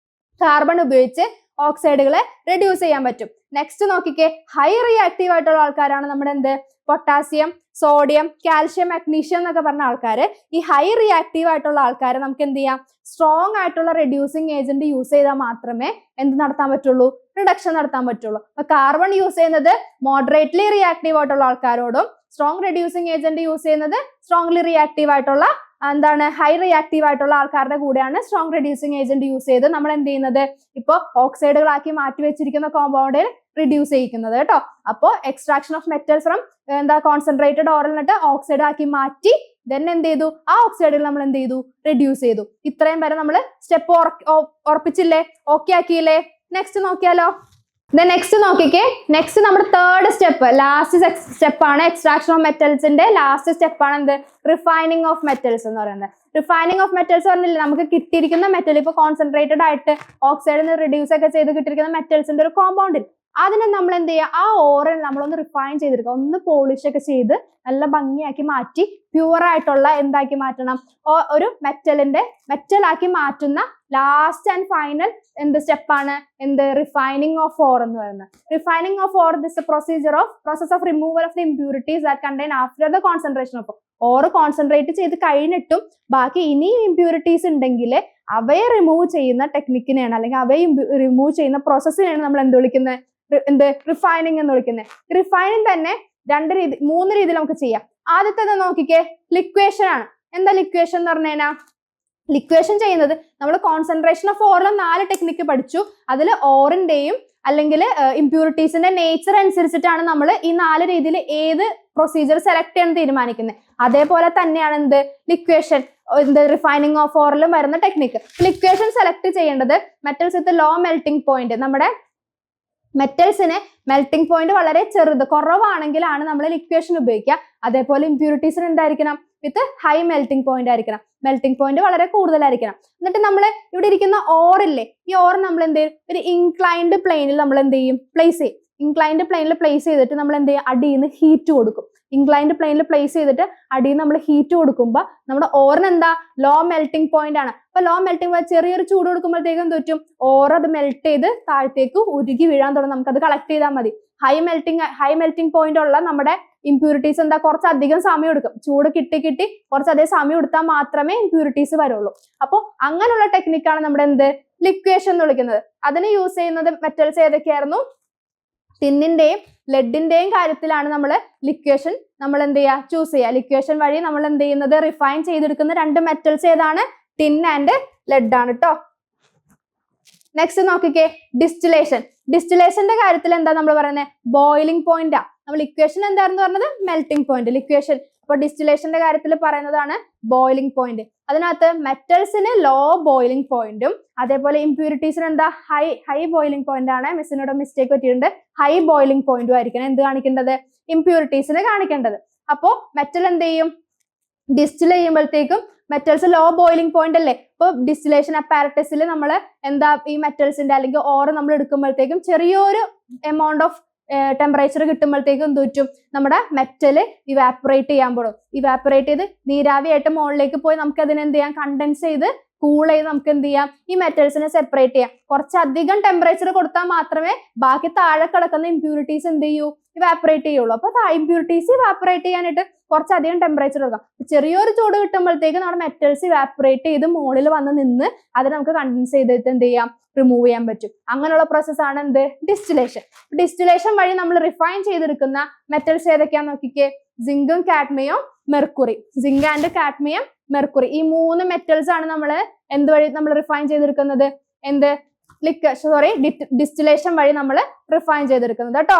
കാർബൺ ഉപയോഗിച്ച് ഓക്സൈഡുകളെ റെഡ്യൂസ് ചെയ്യാൻ പറ്റും. നെക്സ്റ്റ് നോക്കിക്കേ, ഹൈ റിയാക്റ്റീവ് ആയിട്ടുള്ള ആൾക്കാരാണ് നമ്മുടെ എന്ത്, പൊട്ടാസ്യം, സോഡിയം, കാൽഷ്യം, മഗ്നീഷ്യം എന്നൊക്കെ പറഞ്ഞ ആൾക്കാര്. ഈ ഹൈ റിയാക്റ്റീവ് ആയിട്ടുള്ള ആൾക്കാരെ നമുക്ക് എന്ത് ചെയ്യാം, സ്ട്രോങ് ആയിട്ടുള്ള റെഡ്യൂസിങ് ഏജന്റ് യൂസ് ചെയ്താൽ മാത്രമേ എന്ത് നടത്താൻ പറ്റുള്ളൂ, റിഡക്ഷൻ നടത്താൻ പറ്റുള്ളൂ. അപ്പൊ കാർബൺ യൂസ് ചെയ്യുന്നത് മോഡറേറ്റ്ലി റിയാക്റ്റീവ് ആയിട്ടുള്ള ആൾക്കാരോടും, സ്ട്രോങ് റെഡ്യൂസിങ് ഏജന്റ് യൂസ് ചെയ്യുന്നത് സ്ട്രോങ്ലി റിയാക്റ്റീവ് ആയിട്ടുള്ള എന്താണ്, ഹൈ റിയാക്റ്റീവ് ആയിട്ടുള്ള ആൾക്കാരുടെ കൂടെയാണ് സ്ട്രോങ് റെഡ്യൂസിങ് ഏജന്റ് യൂസ് ചെയ്ത് നമ്മൾ എന്ത് ചെയ്യുന്നത്, ഇപ്പൊ ഓക്സൈഡുകളാക്കി മാറ്റി വെച്ചിരിക്കുന്ന കോമ്പൗണ്ടിൽ റിഡ്യൂസ് ചെയ്യിക്കുന്നത് കേട്ടോ. അപ്പോൾ എക്സ്ട്രാക്ഷൻ ഓഫ് മെറ്റൽസ് ഫ്രം എന്താ, കോൺസെൻട്രേറ്റഡ് ഓറിൽ നിന്നിട്ട് ഓക്സൈഡ് ആക്കി മാറ്റി ദെൻ എന്ത് ചെയ്തു, ആ ഓക്സൈഡുകൾ നമ്മൾ എന്ത് ചെയ്തു, റെഡ്യൂസ് ചെയ്തു. ഇത്രയും വരെ നമ്മൾ സ്റ്റെപ്പ് ഉറപ്പിച്ചില്ലേ, ഓക്കെ ആക്കിയില്ലേ. നെക്സ്റ്റ് നോക്കിയാലോ. നെക്സ്റ്റ് നോക്കിക്കേ, നെക്സ്റ്റ് നമ്മുടെ തേർഡ് സ്റ്റെപ്പ്, ലാസ്റ്റ് സ്റ്റെപ്പ് ആണ്. എക്സ്ട്രാക്ഷൻ ഓഫ് മെറ്റൽസിന്റെ ലാസ്റ്റ് സ്റ്റെപ്പ് ആണ് എന്ത്, റിഫൈനിങ് ഓഫ് മെറ്റൽസ് എന്ന് പറയുന്നത്. റിഫൈനിങ് ഓഫ് മെറ്റൽസ് പറഞ്ഞില്ലേ, നമുക്ക് കിട്ടിയിരിക്കുന്ന മെറ്റൽ ഇപ്പൊ കോൺസെൻട്രേറ്റഡ് ആയിട്ട് ഓക്സൈഡിൽ നിന്ന് റിഡ്യൂസ് ഒക്കെ ചെയ്ത് കിട്ടിയിരിക്കുന്ന മെറ്റൽസിന്റെ ഒരു കോമ്പൗണ്ടിൽ അതിനെ നമ്മൾ എന്ത് ചെയ്യുക, ആ ഓറെ നമ്മളൊന്ന് റിഫൈൻ ചെയ്തെടുക്കുക, ഒന്ന് പോളിഷ് ഒക്കെ ചെയ്ത് നല്ല ഭംഗിയാക്കി മാറ്റി പ്യുവർ ആയിട്ടുള്ള എന്താക്കി മാറ്റണം, ഒരു മെറ്റലാക്കി മാറ്റുന്ന ലാസ്റ്റ് ആൻഡ് ഫൈനൽ എന്ത് സ്റ്റെപ്പാണ്, എന്ത് റിഫൈനിങ് ഓഫ് ഓർ എന്ന് പറയുന്നത്. Refining of or this process of removal of the impurities that contain after the concentration of or concentrate ചെയ്ത് കഴിഞ്ഞിട്ടും ബാക്കി ഇനി ഇംപ്യൂരിറ്റീസ് ഉണ്ടെങ്കിൽ അവയെ റിമൂവ് ചെയ്യുന്ന ടെക്നിക്കിനെയാണ്, അല്ലെങ്കിൽ അവയെ റിമൂവ് ചെയ്യുന്ന പ്രോസസ്സിനെയാണ് നമ്മൾ എന്ത് വിളിക്കുന്നത്, റിഫൈനിങ് എന്ന് വിളിക്കുന്നത്. റിഫൈനിങ് തന്നെ 3 രീതിയിൽ നമുക്ക് ചെയ്യാം. ആദ്യത്തേത് നോക്കിക്കേ, ലിക്വേഷൻ ആണ്. എന്താ ലിക്വേഷൻ എന്ന് പറഞ്ഞു കഴിഞ്ഞാൽ, ലിക്വേഷൻ ചെയ്യുന്നത് നമ്മൾ കോൺസെൻട്രേഷൻ ഓഫ് ഓറിൽ 4 ടെക്നിക്ക് പഠിച്ചു. അതിൽ ഓറിന്റെയും അല്ലെങ്കിൽ ഇംപ്യൂരിറ്റീസിന്റെ നേച്ചർ അനുസരിച്ചിട്ടാണ് നമ്മൾ ഈ 4 രീതിയിൽ ഏത് പ്രൊസീജിയർ സെലക്ട് ചെയ്യാൻ തീരുമാനിക്കുന്നത്. അതേപോലെ തന്നെയാണ് എന്ത് ലിക്വേഷൻ, റിഫൈനിങ് ഓഫ് ഓറിലും വരുന്ന ടെക്നിക്ക്. ലിക്വേഷൻ സെലക്ട് ചെയ്യേണ്ടത് metals with low melting point, നമ്മുടെ മെറ്റൽസിന് മെൽറ്റിംഗ് പോയിന്റ് വളരെ കുറവാണെങ്കിലാണ് നമ്മൾ ലിക്വേഷൻ ഉപയോഗിക്കുക. അതേപോലെ ഇംപ്യൂരിറ്റീസിന് എന്തായിരിക്കണം, വിത്ത് ഹൈ മെൽറ്റിംഗ് പോയിന്റ് ആയിരിക്കണം, മെൽറ്റിംഗ് പോയിന്റ് വളരെ കൂടുതലായിരിക്കണം. എന്നിട്ട് നമ്മൾ ഇവിടെ ഇരിക്കുന്ന ഓറില്ലേ, ഈ ഓർ നമ്മൾ എന്ത് ചെയ്യും, ഒരു ഇൻക്ലൈൻഡ് പ്ലെയിനിൽ നമ്മൾ എന്ത് ചെയ്യും, പ്ലേസ് ചെയ്യും. ഇൻക്ലൈൻഡ് പ്ലെയിനിൽ പ്ലേസ് ചെയ്തിട്ട് നമ്മൾ എന്ത് ചെയ്യും, അടിയിൽ നിന്ന് ഹീറ്റ് കൊടുക്കും. ഇൻക്ലൈൻഡ് പ്ലെയിനിൽ പ്ലേസ് ചെയ്തിട്ട് അടിയിൽ നമ്മൾ ഹീറ്റ് കൊടുക്കുമ്പോൾ നമ്മുടെ ഓറിന് എന്താ, ലോ മെൽറ്റിംഗ് പോയിന്റ് ആണ്. അപ്പൊ ലോ മെൽറ്റിംഗ് പോയിന്റ് ചെറിയൊരു ചൂട് കൊടുക്കുമ്പോഴത്തേക്കും എന്ത് പറ്റും, ഓർ അത് മെൽറ്റ് ചെയ്ത് താഴത്തേക്ക് ഉരുകി വീഴാൻ തുടങ്ങും. നമുക്കത് കളക്ട് ചെയ്താൽ മതി. ഹൈ മെൽറ്റിംഗ് പോയിന്റ് ഉള്ള നമ്മുടെ ഇംപ്യൂരിറ്റീസ് എന്താ, കുറച്ചധികം സമയം എടുക്കും. ചൂട് കിട്ടി കുറച്ചധികം സമയം എടുത്താൽ മാത്രമേ ഇംപ്യൂരിറ്റീസ് വരുള്ളൂ. അപ്പോൾ അങ്ങനെയുള്ള ടെക്നിക്കാണ് നമ്മുടെ എന്ത്, ലിക്വേഷൻ എന്ന് വിളിക്കുന്നത്. അതിന് യൂസ് ചെയ്യുന്നത് മെറ്റൽസ് ഏതൊക്കെയായിരുന്നു, ടിന്നിന്റെയും ലെഡിന്റെയും കാര്യത്തിലാണ് നമ്മൾ ലിക്വേഷൻ നമ്മൾ എന്ത് ചെയ്യുക, ചൂസ് ചെയ്യുക. ലിക്വേഷൻ വഴി നമ്മൾ എന്ത് ചെയ്യുന്നത്, റിഫൈൻ ചെയ്തെടുക്കുന്ന 2 മെറ്റൽസ് ഏതാണ്, ടിൻ ആൻഡ് ലെഡ് ആണ് കേട്ടോ. നെക്സ്റ്റ് നോക്കിക്കേ, ഡിസ്റ്റിലേഷൻ. ഡിസ്റ്റിലേഷന്റെ കാര്യത്തിൽ എന്താ നമ്മൾ പറയുന്നത്, ബോയിലിംഗ് പോയിന്റാ. നമ്മൾ ഇക്വേഷൻ എന്തായിരുന്നു പറഞ്ഞത്, മെൽറ്റിംഗ് പോയിന്റ്. ലിക്വേഷൻ അപ്പൊ ഡിസ്റ്റിലേഷന്റെ കാര്യത്തിൽ പറയുന്നതാണ് ബോയിലിംഗ് പോയിന്റ്. അതിനകത്ത് മെറ്റൽസിന് ലോ ബോയിലിംഗ് പോയിന്റും അതേപോലെ ഇംപ്യൂരിറ്റീസിന് എന്താ, ഹൈ ബോയിലിംഗ് പോയിന്റ് ആണ്. മിസ്സിനോട് മിസ്റ്റേക്ക് പറ്റിയിട്ടുണ്ട്. ഹൈ ബോയിലിംഗ് പോയിന്റും ആയിരിക്കണം എന്ത് കാണിക്കേണ്ടത്, ഇംപ്യൂരിറ്റീസിന് കാണിക്കേണ്ടത്. അപ്പോ മെറ്റൽ എന്ത് ചെയ്യും, ഡിസ്റ്റിൽ ചെയ്യുമ്പോഴത്തേക്കും മെറ്റൽസ് ലോ ബോയിലിംഗ് പോയിന്റ് അല്ലേ. ഇപ്പൊ ഡിസ്റ്റിലേഷൻ അപ്പാരറ്റസിൽ നമ്മൾ എന്താ, ഈ മെറ്റൽസിന്റെ അല്ലെങ്കിൽ ഓർ നമ്മൾ എടുക്കുമ്പോഴത്തേക്കും ചെറിയൊരു എമൗണ്ട് ഓഫ് ടെമ്പറേച്ചർ കിട്ടുമ്പോഴത്തേക്കും എന്ത് പറ്റും, നമ്മുടെ മെറ്റല് ഇവാപ്പറേറ്റ് ചെയ്യാൻ പോകും. ഇവാപ്പറേറ്റ് ചെയ്ത് നീരാവിയായിട്ട് മുകളിലേക്ക് പോയി നമുക്ക് അതിനെ എന്ത് ചെയ്യാം, കണ്ടൻസ് ചെയ്ത് കൂൾ ചെയ്ത് നമുക്ക് എന്ത് ചെയ്യാം, ഈ മെറ്റൽസിനെ സെപ്പറേറ്റ് ചെയ്യാം. കുറച്ചധികം ടെമ്പറേച്ചർ കൊടുത്താൽ മാത്രമേ ബാക്കി താഴെ കിടക്കുന്ന ഇംപ്യൂരിറ്റീസ് എന്ത് ചെയ്യൂ, ഇവാപ്പറേറ്റ് ചെയ്യുള്ളൂ. അപ്പൊ ഇംപ്യൂരിറ്റീസ് ഇവാപ്പറേറ്റ് ചെയ്യാനായിട്ട് കുറച്ചധികം ടെമ്പറേച്ചർ കൊടുക്കാം. ചെറിയൊരു ചൂട് കിട്ടുമ്പോഴത്തേക്ക് നമ്മുടെ മെറ്റൽസ് ഇവാപ്പറേറ്റ് ചെയ്ത് മുകളിൽ വന്ന് നിന്ന് അത് നമുക്ക് കണ്ടൻസ് ചെയ്തിട്ട് എന്ത് ചെയ്യാം, റിമൂവ് ചെയ്യാൻ പറ്റും. അങ്ങനെയുള്ള പ്രോസസ്സാണ് എന്ത്, ഡിസ്റ്റിലേഷൻ. ഡിസ്റ്റിലേഷൻ വഴി നമ്മൾ റിഫൈൻ ചെയ്തെടുക്കുന്ന മെറ്റൽസ് ഏതൊക്കെയാന്ന് നോക്കിക്കേ, സിങ്കും cadmium mercury. Zinc and cadmium mercury, ഈ 3 മെറ്റൽസ് ആണ് നമ്മൾ എന്ത് വഴി നമ്മൾ റിഫൈൻ ചെയ്തെടുക്കുന്നത്, എന്ത്, ഡിസ്റ്റിലേഷൻ വഴി നമ്മൾ റിഫൈൻ ചെയ്തെടുക്കുന്നത് കേട്ടോ.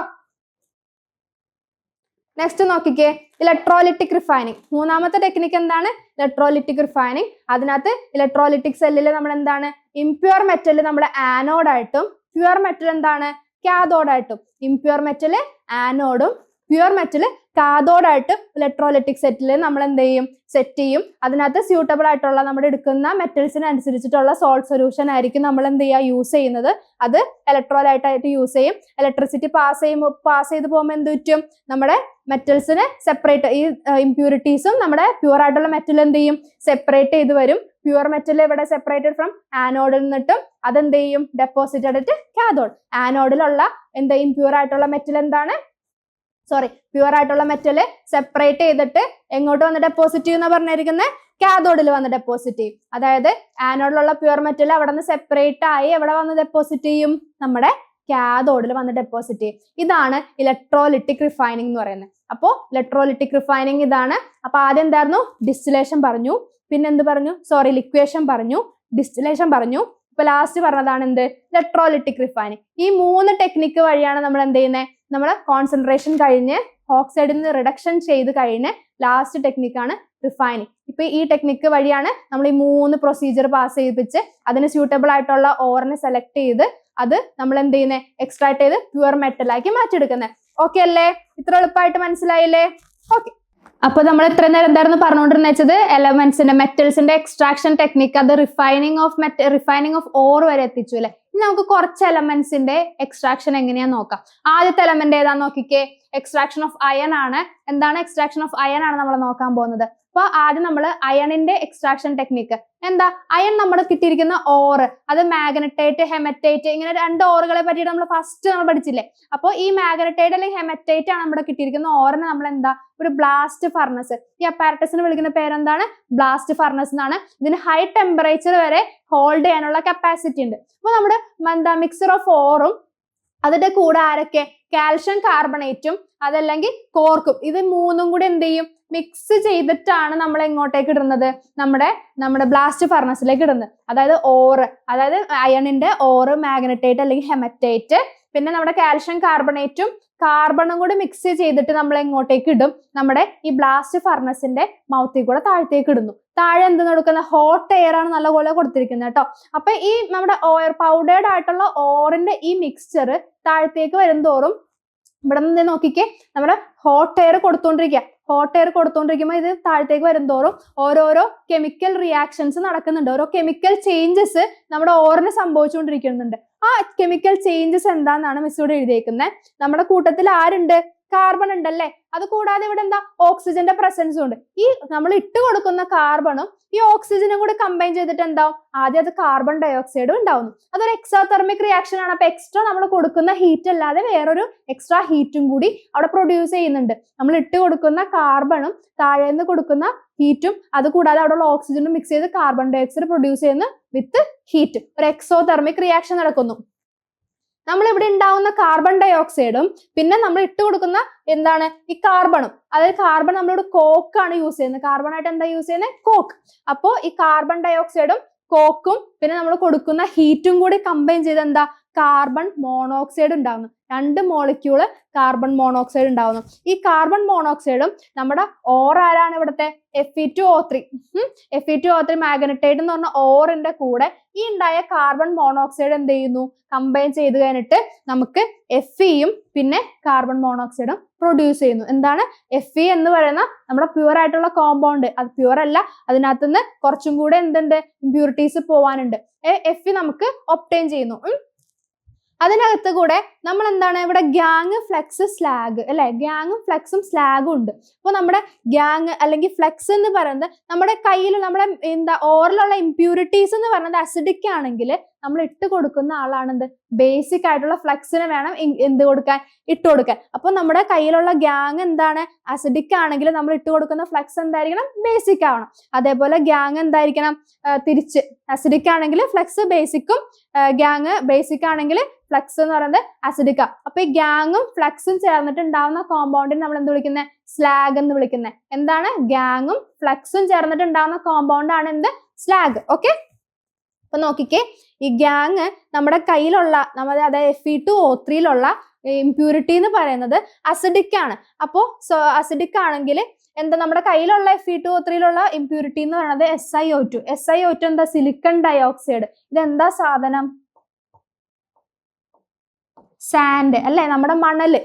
നെക്സ്റ്റ് നോക്കിക്കേ, ഇലക്ട്രോലിറ്റിക് റിഫൈനിങ്. 3ാമത്തെ ടെക്നിക്ക് എന്താണ്, ഇലക്ട്രോലിറ്റിക് റിഫൈനിങ്. അതിനകത്ത് ഇലക്ട്രോലിറ്റിക് സെല്ലിൽ നമ്മൾ എന്താണ്, ഇംപ്യൂർ മെറ്റൽ നമ്മൾ ആനോഡായിട്ടും പ്യുവർ മെറ്റൽ എന്താണ്, കാഥോഡായിട്ടും. ഇംപ്യൂർ മെറ്റൽ ആനോഡും പ്യുവർ മെറ്റൽ കാഥോഡായിട്ട് ഇലക്ട്രോലിറ്റിക് സെറ്റിൽ നമ്മൾ എന്ത് ചെയ്യും, സെറ്റ് ചെയ്യും. അതിനകത്ത് സ്യൂട്ടബിൾ ആയിട്ടുള്ള നമ്മൾ എടുക്കുന്ന മെറ്റൽസിന് അനുസരിച്ചിട്ടുള്ള സോൾട്ട് സൊല്യൂഷൻ ആയിരിക്കും നമ്മൾ എന്ത് ചെയ്യുക, യൂസ് ചെയ്യുന്നത്. അത് ഇലക്ട്രോലൈറ്റായിട്ട് യൂസ് ചെയ്യും. ഇലക്ട്രിസിറ്റി പാസ് ചെയ്ത് പോകുമ്പോൾ എന്ത് പറ്റും, നമ്മുടെ മെറ്റൽസിന് സെപ്പറേറ്റ്, ഈ ഇംപ്യൂരിറ്റീസും നമ്മുടെ പ്യുവർ ആയിട്ടുള്ള മെറ്റൽ എന്ത് ചെയ്യും, സെപ്പറേറ്റ് ചെയ്ത് വരും. പ്യുവർ മെറ്റൽ ഇവിടെ സെപ്പറേറ്റഡ് ഫ്രം ആനോഡിൽ നിന്നിട്ടും അതെന്ത് ചെയ്യും, ഡെപ്പോസിറ്റഡ് അറ്റ് കാഥോഡ്. ആനോഡിലുള്ള എന്താ, ഇംപ്യൂർ ആയിട്ടുള്ള മെറ്റൽ എന്താണ്, പ്യുവർ ആയിട്ടുള്ള മെറ്റല് സെപ്പറേറ്റ് ചെയ്തിട്ട് എങ്ങോട്ട് വന്ന് ഡെപ്പോസിറ്റ് ചെയ്യുന്ന പറഞ്ഞിരിക്കുന്നത്, കാഥോഡിൽ വന്ന് ഡെപ്പോസിറ്റ് ചെയ്യും. അതായത് ആനോഡിലുള്ള പ്യുവർ മെറ്റൽ അവിടെ നിന്ന് സെപ്പറേറ്റ് ആയി എവിടെ വന്ന് ഡെപ്പോസിറ്റ് ചെയ്യും, നമ്മുടെ കാഥോഡിൽ വന്ന് ഡെപ്പോസിറ്റ് ചെയ്യും. ഇതാണ് ഇലക്ട്രോലിറ്റിക് റിഫൈനിങ് എന്ന് പറയുന്നത്. അപ്പോൾ ഇലക്ട്രോലിറ്റിക് റിഫൈനിങ് ഇതാണ്. അപ്പൊ ആദ്യം എന്തായിരുന്നു, ഡിസ്റ്റിലേഷൻ പറഞ്ഞു, പിന്നെ എന്ത് പറഞ്ഞു, ലിക്വേഷൻ പറഞ്ഞു, ഡിസ്റ്റിലേഷൻ പറഞ്ഞു. ഇപ്പൊ ലാസ്റ്റ് പറഞ്ഞതാണ് എന്ത്, ഇലക്ട്രോലിറ്റിക് റിഫൈനിങ്. ഈ 3 ടെക്നിക്ക് വഴിയാണ് നമ്മൾ എന്ത് ചെയ്യുന്നത്, നമ്മൾ കോൺസെൻട്രേഷൻ കഴിഞ്ഞ് ഓക്സൈഡിൽ നിന്ന് റിഡക്ഷൻ ചെയ്ത് കഴിഞ്ഞ് ലാസ്റ്റ് ടെക്നിക്കാണ് റിഫൈനിങ്. ഇപ്പൊ ഈ ടെക്നിക്ക് വഴിയാണ് നമ്മൾ ഈ 3 പ്രൊസീജിയർ പാസ് ചെയ്യിപ്പിച്ച് അതിന് സ്യൂട്ടബിൾ ആയിട്ടുള്ള ഓറിനെ സെലക്ട് ചെയ്ത് അത് നമ്മൾ എന്ത് ചെയ്യുന്നത്, എക്സ്ട്രാക്ട് ചെയ്ത് പ്യുവർ മെറ്റലാക്കി മാറ്റിയെടുക്കുന്നത്. ഓക്കെ അല്ലേ, ഇത്ര എളുപ്പമായിട്ട് മനസ്സിലായില്ലേ? ഓക്കെ. അപ്പൊ നമ്മൾ ഇത്ര നേരം എന്തായിരുന്നു പറഞ്ഞുകൊണ്ടിരുന്ന വെച്ചത്, എലമെന്റ്സിന്റെ മെറ്റൽസിന്റെ എക്സ്ട്രാക്ഷൻ ടെക്നിക്ക്, അത് റിഫൈനിങ് ഓഫ് ഓർ വരെ എത്തിച്ചു അല്ലെ. ഇനി നമുക്ക് കുറച്ച് എലമെന്റ്സിന്റെ എക്സ്ട്രാക്ഷൻ എങ്ങനെയാ നോക്കാം. ആദ്യത്തെ എലമെന്റ് ഏതാന്ന് നോക്കിക്കേ, എക്സ്ട്രാക്ഷൻ ഓഫ് അയൺ ആണ്. എന്താണ് എക്സ്ട്രാക്ഷൻ ഓഫ് അയൺ ആണ് നമ്മൾ നോക്കാൻ പോകുന്നത്. അപ്പൊ ആദ്യം നമ്മൾ അയണിന്റെ എക്സ്ട്രാക്ഷൻ ടെക്നിക്ക് എന്താ, അയൺ നമ്മൾ കിട്ടിയിരിക്കുന്ന ഓർ, അത് മാഗ്നറ്റൈറ്റ്, ഹെമറ്റൈറ്റ്, ഇങ്ങനെ 2 ഓറുകളെ പറ്റിയിട്ട് നമ്മൾ ഫസ്റ്റ് നമ്മൾ പഠിച്ചില്ലേ. അപ്പോൾ ഈ മാഗ്നറ്റൈറ്റ് അല്ലെങ്കിൽ ഹെമറ്റൈറ്റ് ആണ് നമ്മുടെ കിട്ടിയിരിക്കുന്ന ഓറിനെ നമ്മൾ എന്താ, ഒരു ബ്ലാസ്റ്റ് ഫർണസ്, ഈ അപ്പാരറ്റസിന് വിളിക്കുന്ന പേരെന്താണ്, ബ്ലാസ്റ്റ് ഫർണസ് എന്നാണ്. ഇതിന് ഹൈ ടെമ്പറേച്ചർ വരെ ഹോൾഡ് ചെയ്യാനുള്ള കപ്പാസിറ്റി ഉണ്ട്. അപ്പൊ നമ്മുടെ എന്താ മിക്സർ ഓഫ് ഓറും അതിന്റെ കൂടെ ആരൊക്കെ, കാൽഷ്യം കാർബണേറ്റും അതല്ലെങ്കിൽ കോർക്കും, ഇത് 3ഉം കൂടി എന്ത് ചെയ്യും, മിക്സ് ചെയ്തിട്ടാണ് നമ്മൾ എങ്ങോട്ടേക്ക് ഇടുന്നത്, നമ്മുടെ ബ്ലാസ്റ്റ് ഫർണസിലേക്ക് ഇടുന്നത്. അതായത് ഓറ്, അതായത് അയണിന്റെ ഓറ്, മാഗ്നറ്റൈറ്റ് അല്ലെങ്കിൽ ഹെമറ്റൈറ്റ്, പിന്നെ നമ്മുടെ കാൽഷ്യം കാർബണേറ്റും കാർബണും കൂടി മിക്സ് ചെയ്തിട്ട് നമ്മൾ എങ്ങോട്ടേക്ക് ഇടും, നമ്മുടെ ഈ ബ്ലാസ്റ്റ് ഫർണസിന്റെ മൗത്തിൽ കൂടെ താഴത്തേക്ക് ഇടുന്നു. താഴെ എന്ത് കൊടുക്കുന്ന, ഹോട്ട് എയർ ആണ് നല്ലപോലെ കൊടുത്തിരിക്കുന്നത് കേട്ടോ. അപ്പൊ ഈ നമ്മുടെ ഓയർ പൗഡേർഡ് ആയിട്ടുള്ള ഓറിന്റെ ഈ മിക്സ്ചർ താഴത്തേക്ക് വരുംതോറും ഇവിടെ നിന്ന് നോക്കിക്കേ, നമ്മുടെ ഹോട്ട് എയർ കൊടുത്തോണ്ടിരിക്കുക. ഹോട്ട് എയർ കൊടുത്തോണ്ടിരിക്കുമ്പോൾ ഇത് താഴത്തേക്ക് വരുംതോറും ഓരോരോ കെമിക്കൽ റിയാക്ഷൻസ് നടക്കുന്നുണ്ട്, ഓരോ കെമിക്കൽ ചേഞ്ചസ് നമ്മുടെ ഓറിന് സംഭവിച്ചുകൊണ്ടിരിക്കുന്നുണ്ട്. ആ കെമിക്കൽ ചേഞ്ചസ് എന്താണെന്നാണ് മിസ് ഇവിടെ എഴുതിയേക്കുന്നത്. നമ്മുടെ കൂട്ടത്തിൽ ആരുണ്ട്, കാർബൺ ഉണ്ടല്ലേ. അത് കൂടാതെ ഇവിടെ എന്താ, ഓക്സിജന്റെ പ്രസൻസും ഉണ്ട്. ഈ നമ്മൾ ഇട്ട് കൊടുക്കുന്ന കാർബണും ഈ ഓക്സിജനും കൂടി കമ്പൈൻ ചെയ്തിട്ട് എന്താവും, ആദ്യം അത് കാർബൺ ഡയോക്സൈഡും ഉണ്ടാവുന്നു. അതൊരു എക്സോതെർമിക് റിയാക്ഷൻ ആണ്. അപ്പൊ എക്സ്ട്രാ നമ്മൾ കൊടുക്കുന്ന ഹീറ്റ് അല്ലാതെ വേറൊരു എക്സ്ട്രാ ഹീറ്റും കൂടി അവിടെ പ്രൊഡ്യൂസ് ചെയ്യുന്നുണ്ട്. നമ്മൾ ഇട്ട് കൊടുക്കുന്ന കാർബണും താഴേന്ന് കൊടുക്കുന്ന ഹീറ്റും അത് കൂടാതെ അവിടെയുള്ള ഓക്സിജനും മിക്സ് ചെയ്ത് കാർബൺ ഡയോക്സൈഡ് പ്രൊഡ്യൂസ് ചെയ്യുന്ന വിത്ത് ഹീറ്റ്, ഒരു എക്സോതെർമിക് റിയാക്ഷൻ നടക്കുന്നു. നമ്മൾ ഇവിടെ ഉണ്ടാവുന്ന കാർബൺ ഡയോക്സൈഡും പിന്നെ നമ്മൾ ഇട്ട് കൊടുക്കുന്ന എന്താണ്, ഈ കാർബണും, അതായത് കാർബൺ നമ്മളിവിടെ കോക്കാണ് യൂസ് ചെയ്യുന്നത്. കാർബൺ ആയിട്ട് എന്താ യൂസ് ചെയ്യുന്നത്, കോക്ക്. അപ്പോ ഈ കാർബൺ ഡയോക്സൈഡും കോക്കും പിന്നെ നമ്മൾ കൊടുക്കുന്ന ഹീറ്റും കൂടി കമ്പൈൻ ചെയ്ത് എന്താ, കാർബൺ മോണോക്സൈഡ് ഉണ്ടാവുന്നു. 2 മോളിക്യൂള് കാർബൺ മോണോക്സൈഡ് ഉണ്ടാവുന്നു. ഈ കാർബൺ മോണോക്സൈഡും നമ്മുടെ ഓർ ആരാണ് ഇവിടുത്തെ, Fe2O3. Fe2O3 മാഗ്നറ്റൈറ്റ് എന്ന് പറഞ്ഞ ഓറിന്റെ കൂടെ ഈ ഉണ്ടായ കാർബൺ മോണോക്സൈഡ് എന്ത് ചെയ്യുന്നു, കമ്പൈൻ ചെയ്ത് കഴിഞ്ഞിട്ട് നമുക്ക് Fe പിന്നെ കാർബൺ മോണോക്സൈഡും പ്രൊഡ്യൂസ് ചെയ്യുന്നു. എന്താണ്, Fe എന്ന് പറയുന്ന നമ്മുടെ പ്യുവർ ആയിട്ടുള്ള കോമ്പൗണ്ട്. അത് പ്യുവർ അല്ല, അതിനകത്തുനിന്ന് കുറച്ചും കൂടെ എന്തുണ്ട്, ഇമ്പ്യൂരിറ്റീസ് പോവാനുണ്ട്. Fe നമുക്ക് ഒബ്റ്റെയിൻ ചെയ്യുന്നു. അതിനകത്ത് കൂടെ നമ്മൾ എന്താണ്, ഇവിടെ ഗ്യാങ്, ഫ്ലെക്സ്, സ്ലാഗ് അല്ലെ, ഗ്യാങ്ങും ഫ്ലെക്സും സ്ലാഗും ഉണ്ട്. അപ്പൊ നമ്മുടെ ഗ്യാങ് അല്ലെങ്കിൽ ഫ്ലെക്സ് എന്ന് പറയുന്നത് നമ്മുടെ കയ്യിൽ നമ്മുടെ എന്താ ഓറിലുള്ള ഇമ്പ്യൂരിറ്റീസ് എന്ന് പറയുന്നത് അസിഡിക് ആണെങ്കിൽ നമ്മൾ ഇട്ട് കൊടുക്കുന്ന ആളാണ് എന്ത്, ബേസിക് ആയിട്ടുള്ള ഫ്ലെക്സിന് വേണം എന്ത് കൊടുക്കാൻ, ഇട്ട് കൊടുക്കാൻ. അപ്പൊ നമ്മുടെ കയ്യിലുള്ള ഗ്യാങ് എന്താണ്, അസിഡിക് ആണെങ്കിൽ നമ്മൾ ഇട്ട് കൊടുക്കുന്ന ഫ്ലെക്സ് എന്തായിരിക്കണം, ബേസിക് ആവണം. അതേപോലെ ഗ്യാങ് എന്തായിരിക്കണം, തിരിച്ച് അസിഡിക് ആണെങ്കിൽ ഫ്ലെക്സ് ബേസിക്കും, ഗ്യാങ് ബേസിക് ആണെങ്കിൽ ഫ്ലെക്സ് എന്ന് പറയുന്നത് അസിഡിക്ക. അപ്പൊ ഈ ഗ്യാങ്ങും ഫ്ലെക്സും ചേർന്നിട്ട് ഉണ്ടാവുന്ന കോമ്പൗണ്ടിന് നമ്മൾ എന്ത് വിളിക്കുന്നത്, സ്ലാഗ് എന്ന് വിളിക്കുന്നത്. എന്താണ്, ഗ്യാങ്ങും ഫ്ലെക്സും ചേർന്നിട്ട് ഉണ്ടാവുന്ന കോമ്പൗണ്ട് ആണ് എന്ത്, സ്ലാഗ്. ഓക്കെ, അപ്പൊ നോക്കിക്കേ, ഈ ഗ്യാങ് നമ്മുടെ കയ്യിലുള്ള അതായത് Fe2O3 ഇമ്പ്യൂരിറ്റി എന്ന് പറയുന്നത് അസിഡിക് ആണ്. അപ്പോ അസിഡിക് ആണെങ്കിൽ എന്താ, നമ്മുടെ കയ്യിലുള്ള Fe2O3 ഇമ്പ്യൂരിറ്റി എന്ന് പറയുന്നത് SiO2. SiO2 എന്താ, സിലിക്കൺ ഡയോക്സൈഡ്. ഇതെന്താ സാധനം, സാൻഡ് അല്ലെ, നമ്മുടെ മണല്.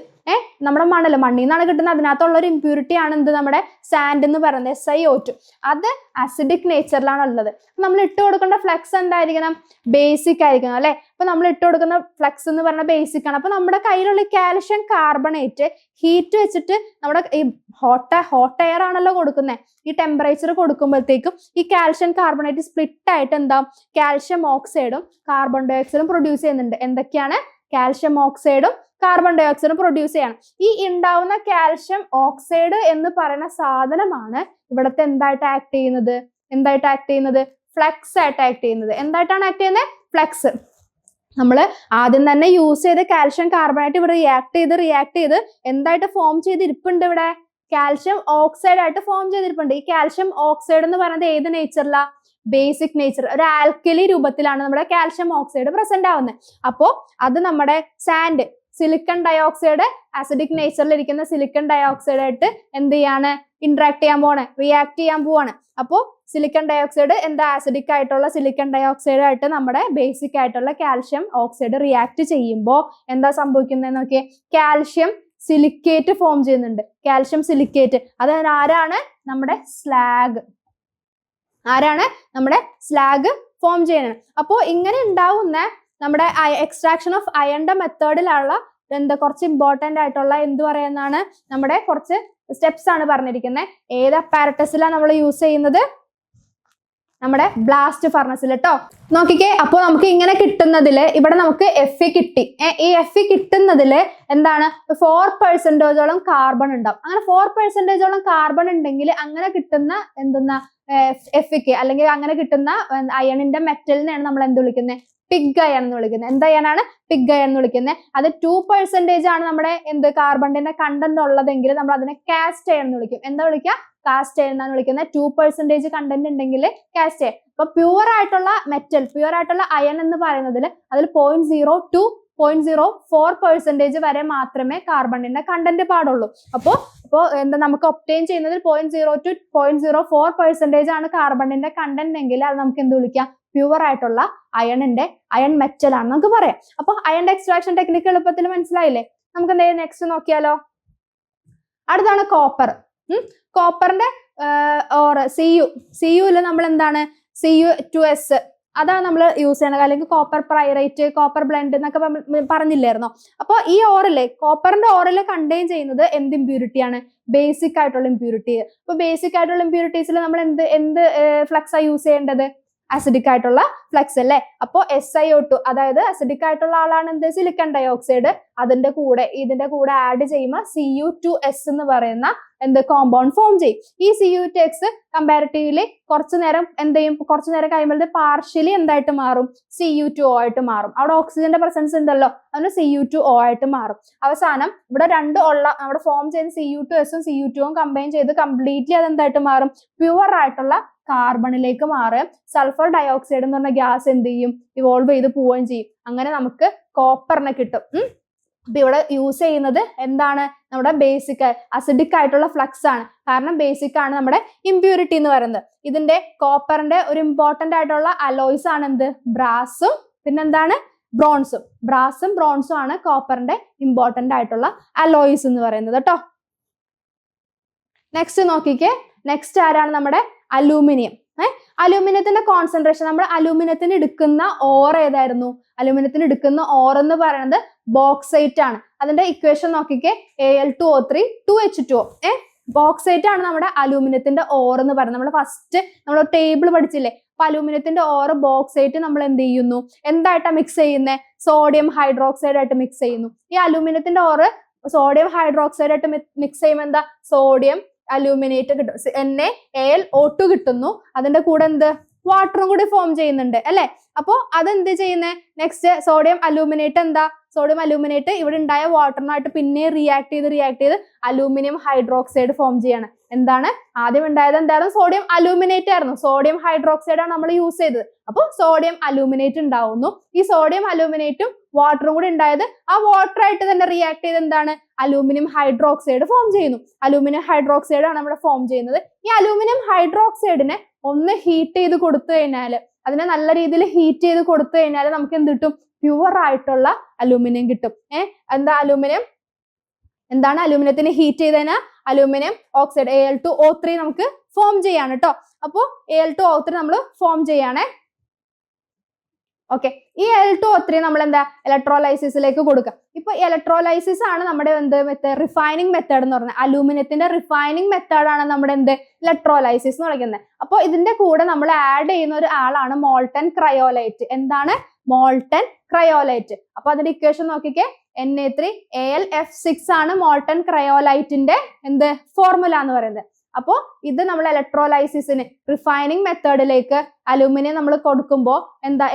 നമ്മുടെ മണല്, മണ്ണിൽ നിന്നാണ് കിട്ടുന്നത്. അതിനകത്തുള്ള ഒരു ഇമ്പ്യൂരിറ്റി ആണ് എന്ത്, നമ്മുടെ സാൻഡ് എന്ന് പറയുന്നത്, SiO2. അത് അസിഡിക് നേച്ചറിലാണ് ഉള്ളത്. നമ്മൾ ഇട്ട് കൊടുക്കേണ്ട ഫ്ലെക്സ് എന്തായിരിക്കണം, ബേസിക് ആയിരിക്കണം അല്ലെ. അപ്പൊ നമ്മൾ ഇട്ട് കൊടുക്കുന്ന ഫ്ലെക്സ് എന്ന് പറഞ്ഞ ബേസിക് ആണ്. അപ്പൊ നമ്മുടെ കയ്യിലുള്ള കാൽഷ്യം കാർബണേറ്റ് ഹീറ്റ് വെച്ചിട്ട് നമ്മുടെ ഈ ഹോട്ട് എയർ ആണല്ലോ കൊടുക്കുന്നത്. ഈ ടെമ്പറേച്ചർ കൊടുക്കുമ്പോഴത്തേക്കും ഈ കാൽഷ്യം കാർബണേറ്റ് സ്പ്ലിറ്റ് ആയിട്ട് എന്താവും, കാൽഷ്യം ഓക്സൈഡും കാർബൺ ഡയോക്സൈഡും പ്രൊഡ്യൂസ് ചെയ്യുന്നുണ്ട്. എന്തൊക്കെയാണ്, കാൽഷ്യം ഓക്സൈഡും കാർബൺ ഡയോക്സൈഡും പ്രൊഡ്യൂസ് ചെയ്യണം. ഈ ഉണ്ടാവുന്ന കാൽഷ്യം ഓക്സൈഡ് എന്ന് പറയുന്ന സാധനമാണ് ഇവിടുത്തെ എന്തായിട്ട് ആക്ട് ചെയ്യുന്നത്, ഫ്ലെക്സ് ആയിട്ട് ആക്ട് ചെയ്യുന്നത്. എന്തായിട്ടാണ് ആക്ട് ചെയ്യുന്നത്, ഫ്ലെക്സ്. നമ്മൾ ആദ്യം തന്നെ യൂസ് ചെയ്ത കാൽഷ്യം കാർബണേറ്റ് ഇവിടെ റിയാക്ട് ചെയ്ത് എന്തായിട്ട് ഫോം ചെയ്തിരിപ്പുണ്ട്, ഇവിടെ കാൽഷ്യം ഓക്സൈഡ് ആയിട്ട് ഫോം ചെയ്തിരിപ്പുണ്ട്. ഈ കാൽഷ്യം ഓക്സൈഡ് എന്ന് പറയുന്നത് ഏത് നേച്ചറിലാ, ബേസിക് നേച്ചർ. ഒരു ആൽക്കലി രൂപത്തിലാണ് നമ്മുടെ കാൽഷ്യം ഓക്സൈഡ് പ്രസന്റ് ആവുന്നത്. അപ്പോ അത് നമ്മുടെ സാൻഡ്, സിലിക്കൺ ഡയോക്സൈഡ്, അസിഡിക് നേച്ചറിൽ ഇരിക്കുന്ന സിലിക്കൺ ഡയോക്സൈഡ് ആയിട്ട് എന്ത് ചെയ്യാണ്, ഇന്ററാക്ട് ചെയ്യാൻ പോവാണ്, റിയാക്ട് ചെയ്യാൻ പോവാണ്. അപ്പോൾ സിലിക്കൺ ഡയോക്സൈഡ് എന്താ, ആസിഡിക് ആയിട്ടുള്ള സിലിക്കൺ ഡയോക്സൈഡ് ആയിട്ട് നമ്മുടെ ബേസിക് ആയിട്ടുള്ള കാൽഷ്യം ഓക്സൈഡ് റിയാക്ട് ചെയ്യുമ്പോൾ എന്താ സംഭവിക്കുന്നത് നോക്കിയേ, കാൽഷ്യം സിലിക്കേറ്റ് ഫോം ചെയ്യുന്നുണ്ട്. കാൽഷ്യം സിലിക്കേറ്റ് അത് ആരാണ്, നമ്മുടെ സ്ലാഗ്. ആരാണ്, നമ്മുടെ സ്ലാഗ് ഫോം ചെയ്യുന്നത്. അപ്പോൾ ഇങ്ങനെ ഉണ്ടാവുന്ന നമ്മുടെ എക്സ്ട്രാക്ഷൻ ഓഫ് അയണിന്റെ മെത്തേഡിലുള്ള എന്താ കുറച്ച് ഇമ്പോർട്ടന്റ് ആയിട്ടുള്ള എന്ത് പറയുന്നതാണ് നമ്മുടെ കുറച്ച് സ്റ്റെപ്സ് ആണ് പറഞ്ഞിരിക്കുന്നത്. ഏത് അപ്പാരറ്റസിലാണ് നമ്മൾ യൂസ് ചെയ്യുന്നത്? നമ്മുടെ ബ്ലാസ്റ്റ് ഫർണസിൽ കേട്ടോ. നോക്കിക്കേ, അപ്പോൾ നമുക്ക് ഇങ്ങനെ കിട്ടുന്നതില് ഇവിടെ നമുക്ക് എഫ് കിട്ടി. ഈ എഫ് കിട്ടുന്നതില് എന്താണ് 4% കാർബൺ ഉണ്ടാവും. അങ്ങനെ 4% കാർബൺ ഉണ്ടെങ്കിൽ അങ്ങനെ കിട്ടുന്ന എന്തെന്നാ എഫ് അല്ലെങ്കിൽ അങ്ങനെ കിട്ടുന്ന അയണിന്റെ മെറ്റലിനെയാണ് നമ്മൾ എന്ത് വിളിക്കുന്നത്? പിഗ് അയൺ എന്ന് വിളിക്കുന്നത്. എന്ത് അയണാണ്? പിഗ് അയൺ എന്ന് വിളിക്കുന്നത്. അത് 2% ആണ് നമ്മുടെ എന്ത് കാർബണിന്റെ കണ്ടന്റ് ഉള്ളതെങ്കിൽ നമ്മൾ അതിനെ കാസ്റ്റ് അയൺ എന്ന് വിളിക്കും. എന്താ വിളിക്കുക? കാസ്റ്റ് അയൺ എന്നാണ് വിളിക്കുന്നത്. 2% കണ്ടന്റ് ഉണ്ടെങ്കിൽ കാസ്റ്റ് അയൺ. അപ്പൊ പ്യുവർ ആയിട്ടുള്ള മെറ്റൽ, പ്യുവർ ആയിട്ടുള്ള അയൺ എന്ന് പറയുന്നതിൽ അതിൽ 0.0 to 0.04% വരെ മാത്രമേ കാർബണിന്റെ കണ്ടന്റ് പാടുള്ളൂ. അപ്പോൾ എന്താ നമുക്ക് ഒപ്റ്റെയിൻ ചെയ്യുന്നതിൽ 0.0 to 0.04% ആണ് കാർബണിന്റെ കണ്ടന്റ് എങ്കിൽ അത് നമുക്ക് എന്ത് വിളിക്കാം? പ്യുവർ ആയിട്ടുള്ള അയൺ മെറ്റൽ ആണ് നമുക്ക് പറയാം. അപ്പൊ അയൺ എക്സ്ട്രാക്ഷൻ ടെക്നിക്ക് എളുപ്പത്തിൽ മനസ്സിലായില്ലേ? നമുക്ക് എന്തായാലും നെക്സ്റ്റ് നോക്കിയാലോ. അടുത്താണ് കോപ്പർ. കോപ്പറിന്റെ ഓർ Cuല് നമ്മൾ എന്താണ് Cu2S അതാണ് നമ്മൾ യൂസ് ചെയ്യണത്. അല്ലെങ്കിൽ കോപ്പർ പ്രൈറേറ്റ്, കോപ്പർ ബ്ലെൻഡ് എന്നൊക്കെ പറഞ്ഞില്ലായിരുന്നോ? അപ്പോൾ ഈ ഓറില് കോപ്പറിന്റെ ഓറിൽ കണ്ടെയ്ൻ ചെയ്യുന്നത് എന്ത് ഇമ്പ്യൂരിറ്റിയാണ്? ബേസിക് ആയിട്ടുള്ള ഇമ്പ്യൂരിറ്റി. അപ്പൊ ബേസിക് ആയിട്ടുള്ള ഇമ്പ്യൂരിറ്റീസിൽ നമ്മൾ എന്ത് ഫ്ലക്സാ യൂസ് ചെയ്യേണ്ടത്? അസിഡിക് ആയിട്ടുള്ള ഫ്ലക്സ് അല്ലേ? അപ്പോ SiO2 അതായത് അസിഡിക് ആയിട്ടുള്ള ആളാണ് എന്ത്? Silicon dioxide. ഇതിന്റെ കൂടെ ആഡ് ചെയ്യുമ്പോൾ Cu2S എന്ന് പറയുന്ന എന്ത് കോമ്പൗണ്ട് ഫോം ചെയ്യും. ഈ Cu2S കമ്പാരിറ്റീവ്ലി കുറച്ചു നേരം കഴിയുമ്പോൾ പാർഷ്യലി എന്തായിട്ട് മാറും? Cu2O ആയിട്ട് മാറും. അവിടെ ഓക്സിജന്റെ പ്രസൻസ് ഉണ്ടല്ലോ, അതിന് Cu2O ആയിട്ട് മാറും. അവസാനം ഇവിടെ അവിടെ ഫോം ചെയ്ത Cu2S ഉം Cu2 ഉം കമ്പൈൻ ചെയ്ത് കംപ്ലീറ്റ്ലി അതെന്തായിട്ട് മാറും? പ്യുവർ ആയിട്ടുള്ള കാർബണിലേക്ക് മാറും. സൾഫർ ഡയോക്സൈഡ് എന്ന് പറഞ്ഞ ഗ്യാസ് എന്ത് ചെയ്യും? ഇവോൾവ് ചെയ്ത് പോവുകയും ചെയ്യും. അങ്ങനെ നമുക്ക് കോപ്പറിനെ കിട്ടും. അപ്പൊ ഇവിടെ യൂസ് ചെയ്യുന്നത് എന്താണ്? നമ്മുടെ ബേസിക് അസിഡിക് ആയിട്ടുള്ള ഫ്ലക്സ് ആണ്. കാരണം ബേസിക് ആണ് നമ്മുടെ ഇമ്പ്യൂരിറ്റി എന്ന് പറയുന്നത്. ഇതിന്റെ കോപ്പറിന്റെ ഒരു ഇമ്പോർട്ടന്റ് ആയിട്ടുള്ള അലോയ്സ് ആണ് എന്ത്? ബ്രാസും പിന്നെന്താണ്? ബ്രോൺസും. ബ്രാസും ബ്രോൺസും ആണ് കോപ്പറിന്റെ ഇമ്പോർട്ടന്റ് ആയിട്ടുള്ള അലോയ്സ് എന്ന് പറയുന്നത് കേട്ടോ. നെക്സ്റ്റ് നോക്കിക്കേ. നെക്സ്റ്റ് ആരാണ്? നമ്മുടെ അലൂമിനിയം. അലൂമിനിയത്തിന്റെ കോൺസെൻട്രേഷൻ, നമ്മൾ അലൂമിനിയത്തിന് എടുക്കുന്ന ഓർ ഏതായിരുന്നു? അലൂമിനിയത്തിന് എടുക്കുന്ന ഓർ എന്ന് പറയുന്നത് ബോക്സൈറ്റ് ആണ്. അതിന്റെ ഇക്വേഷൻ നോക്കിക്കേ. Al2O3 2H2O. ബോക്സൈറ്റ് ആണ് നമ്മുടെ അലൂമിനിയത്തിന്റെ ഓർ എന്ന് പറയുന്നത്. നമ്മൾ ഫസ്റ്റ് നമ്മൾ ടേബിൾ പഠിച്ചില്ലേ? അപ്പൊ അലൂമിനിയത്തിന്റെ ഓർ ബോക്സൈറ്റ് നമ്മൾ എന്ത് ചെയ്യുന്നു? എന്തായിട്ടാ മിക്സ് ചെയ്യുന്നത്? സോഡിയം ഹൈഡ്രോക്സൈഡ് ആയിട്ട് മിക്സ് ചെയ്യുന്നു. ഈ അലൂമിനിയത്തിന്റെ ഓർ സോഡിയം ഹൈഡ്രോക്സൈഡ് ആയിട്ട് മിക്സ് ചെയ്യുമ്പോൾ എന്താ? സോഡിയം അലൂമിനേറ്റ് കിട്ടും. NaAlO2 കിട്ടുന്നു. അതിന്റെ കൂടെ എന്ത്? വാട്ടറും കൂടി ഫോം ചെയ്യുന്നുണ്ട് അല്ലെ? അപ്പോ അതെന്ത് ചെയ്യുന്നേ? നെക്സ്റ്റ് സോഡിയം അലൂമിനേറ്റ് എന്താ? സോഡിയം അലൂമിനേറ്റ് ഇവിടെ ഉണ്ടായ വാട്ടറിനായിട്ട് പിന്നെ റിയാക്ട് ചെയ്ത് അലൂമിനിയം ഹൈഡ്രോക്സൈഡ് ഫോം ചെയ്യാണ്. എന്താണ് ആദ്യം ഉണ്ടായത്? എന്തായിരുന്നു? സോഡിയം അലൂമിനേറ്റ് ആയിരുന്നു. സോഡിയം ഹൈഡ്രോക്സൈഡ് ആണ് നമ്മൾ യൂസ് ചെയ്തത്. അപ്പോൾ സോഡിയം അലൂമിനേറ്റ് ഉണ്ടാവുന്നു. ഈ സോഡിയം അലൂമിനേറ്റും വാട്ടറും കൂടി ഉണ്ടായത് ആ വാട്ടർ ആയിട്ട് തന്നെ റിയാക്ട് ചെയ്ത് എന്താണ്? അലൂമിനിയം ഹൈഡ്രോക്സൈഡ് ഫോം ചെയ്യുന്നു. അലൂമിനിയം ഹൈഡ്രോക്സൈഡ് ആണ് ഇവിടെ ഫോം ചെയ്യുന്നത്. ഈ അലൂമിനിയം ഹൈഡ്രോക്സൈഡിനെ ഒന്ന് ഹീറ്റ് ചെയ്ത് കൊടുത്തു കഴിഞ്ഞാൽ, അതിനെ നല്ല രീതിയിൽ ഹീറ്റ് ചെയ്ത് കൊടുത്തു കഴിഞ്ഞാൽ നമുക്ക് എന്ത് കിട്ടും? പ്യുവർ ആയിട്ടുള്ള അലൂമിനിയം കിട്ടും. എന്താണ് അലൂമിനിയത്തിന് ഹീറ്റ് ചെയ്തതിനാൽ അലൂമിനിയം ഓക്സൈഡ് Al2O3 നമുക്ക് ഫോം ചെയ്യാണ് കേട്ടോ. അപ്പോ Al2O3 നമ്മൾ ഫോം ചെയ്യാണ്. ഓക്കെ, ഈ Al2O3 നമ്മൾ എന്താ ഇലക്ട്രോലൈസിസിലേക്ക് കൊടുക്കുക. ഇപ്പൊ ഇലക്ട്രോലൈസിസ് ആണ് നമ്മുടെ എന്ത് റിഫൈനിങ് മെത്തേഡ് എന്ന് പറഞ്ഞത്. അലൂമിനിയത്തിന്റെ റിഫൈനിങ് മെത്തേഡ് ആണ് നമ്മുടെ എന്ത് ഇലക്ട്രോലൈസിസ് എന്ന് വിളിക്കുന്നത്. അപ്പോൾ ഇതിന്റെ കൂടെ നമ്മൾ ആഡ് ചെയ്യുന്ന ഒരു ആളാണ് മോൾട്ടൻ ക്രയോലൈറ്റ്. എന്താണ്? Molten cryolite. അപ്പൊ അതിന്റെ ഇക്വേഷൻ നോക്കിക്കേ. Na3Al(F6) ആണ് മോൾട്ടൻ ക്രയോലൈറ്റിന്റെ എന്ത് ഫോർമുല എന്ന് പറയുന്നത്. അപ്പോൾ ഇത് നമ്മൾ ഇലക്ട്രോലൈസിസിന് റിഫൈനിങ് മെത്തേഡിലേക്ക് അലൂമിനിയം നമ്മൾ കൊടുക്കുമ്പോൾ എന്താ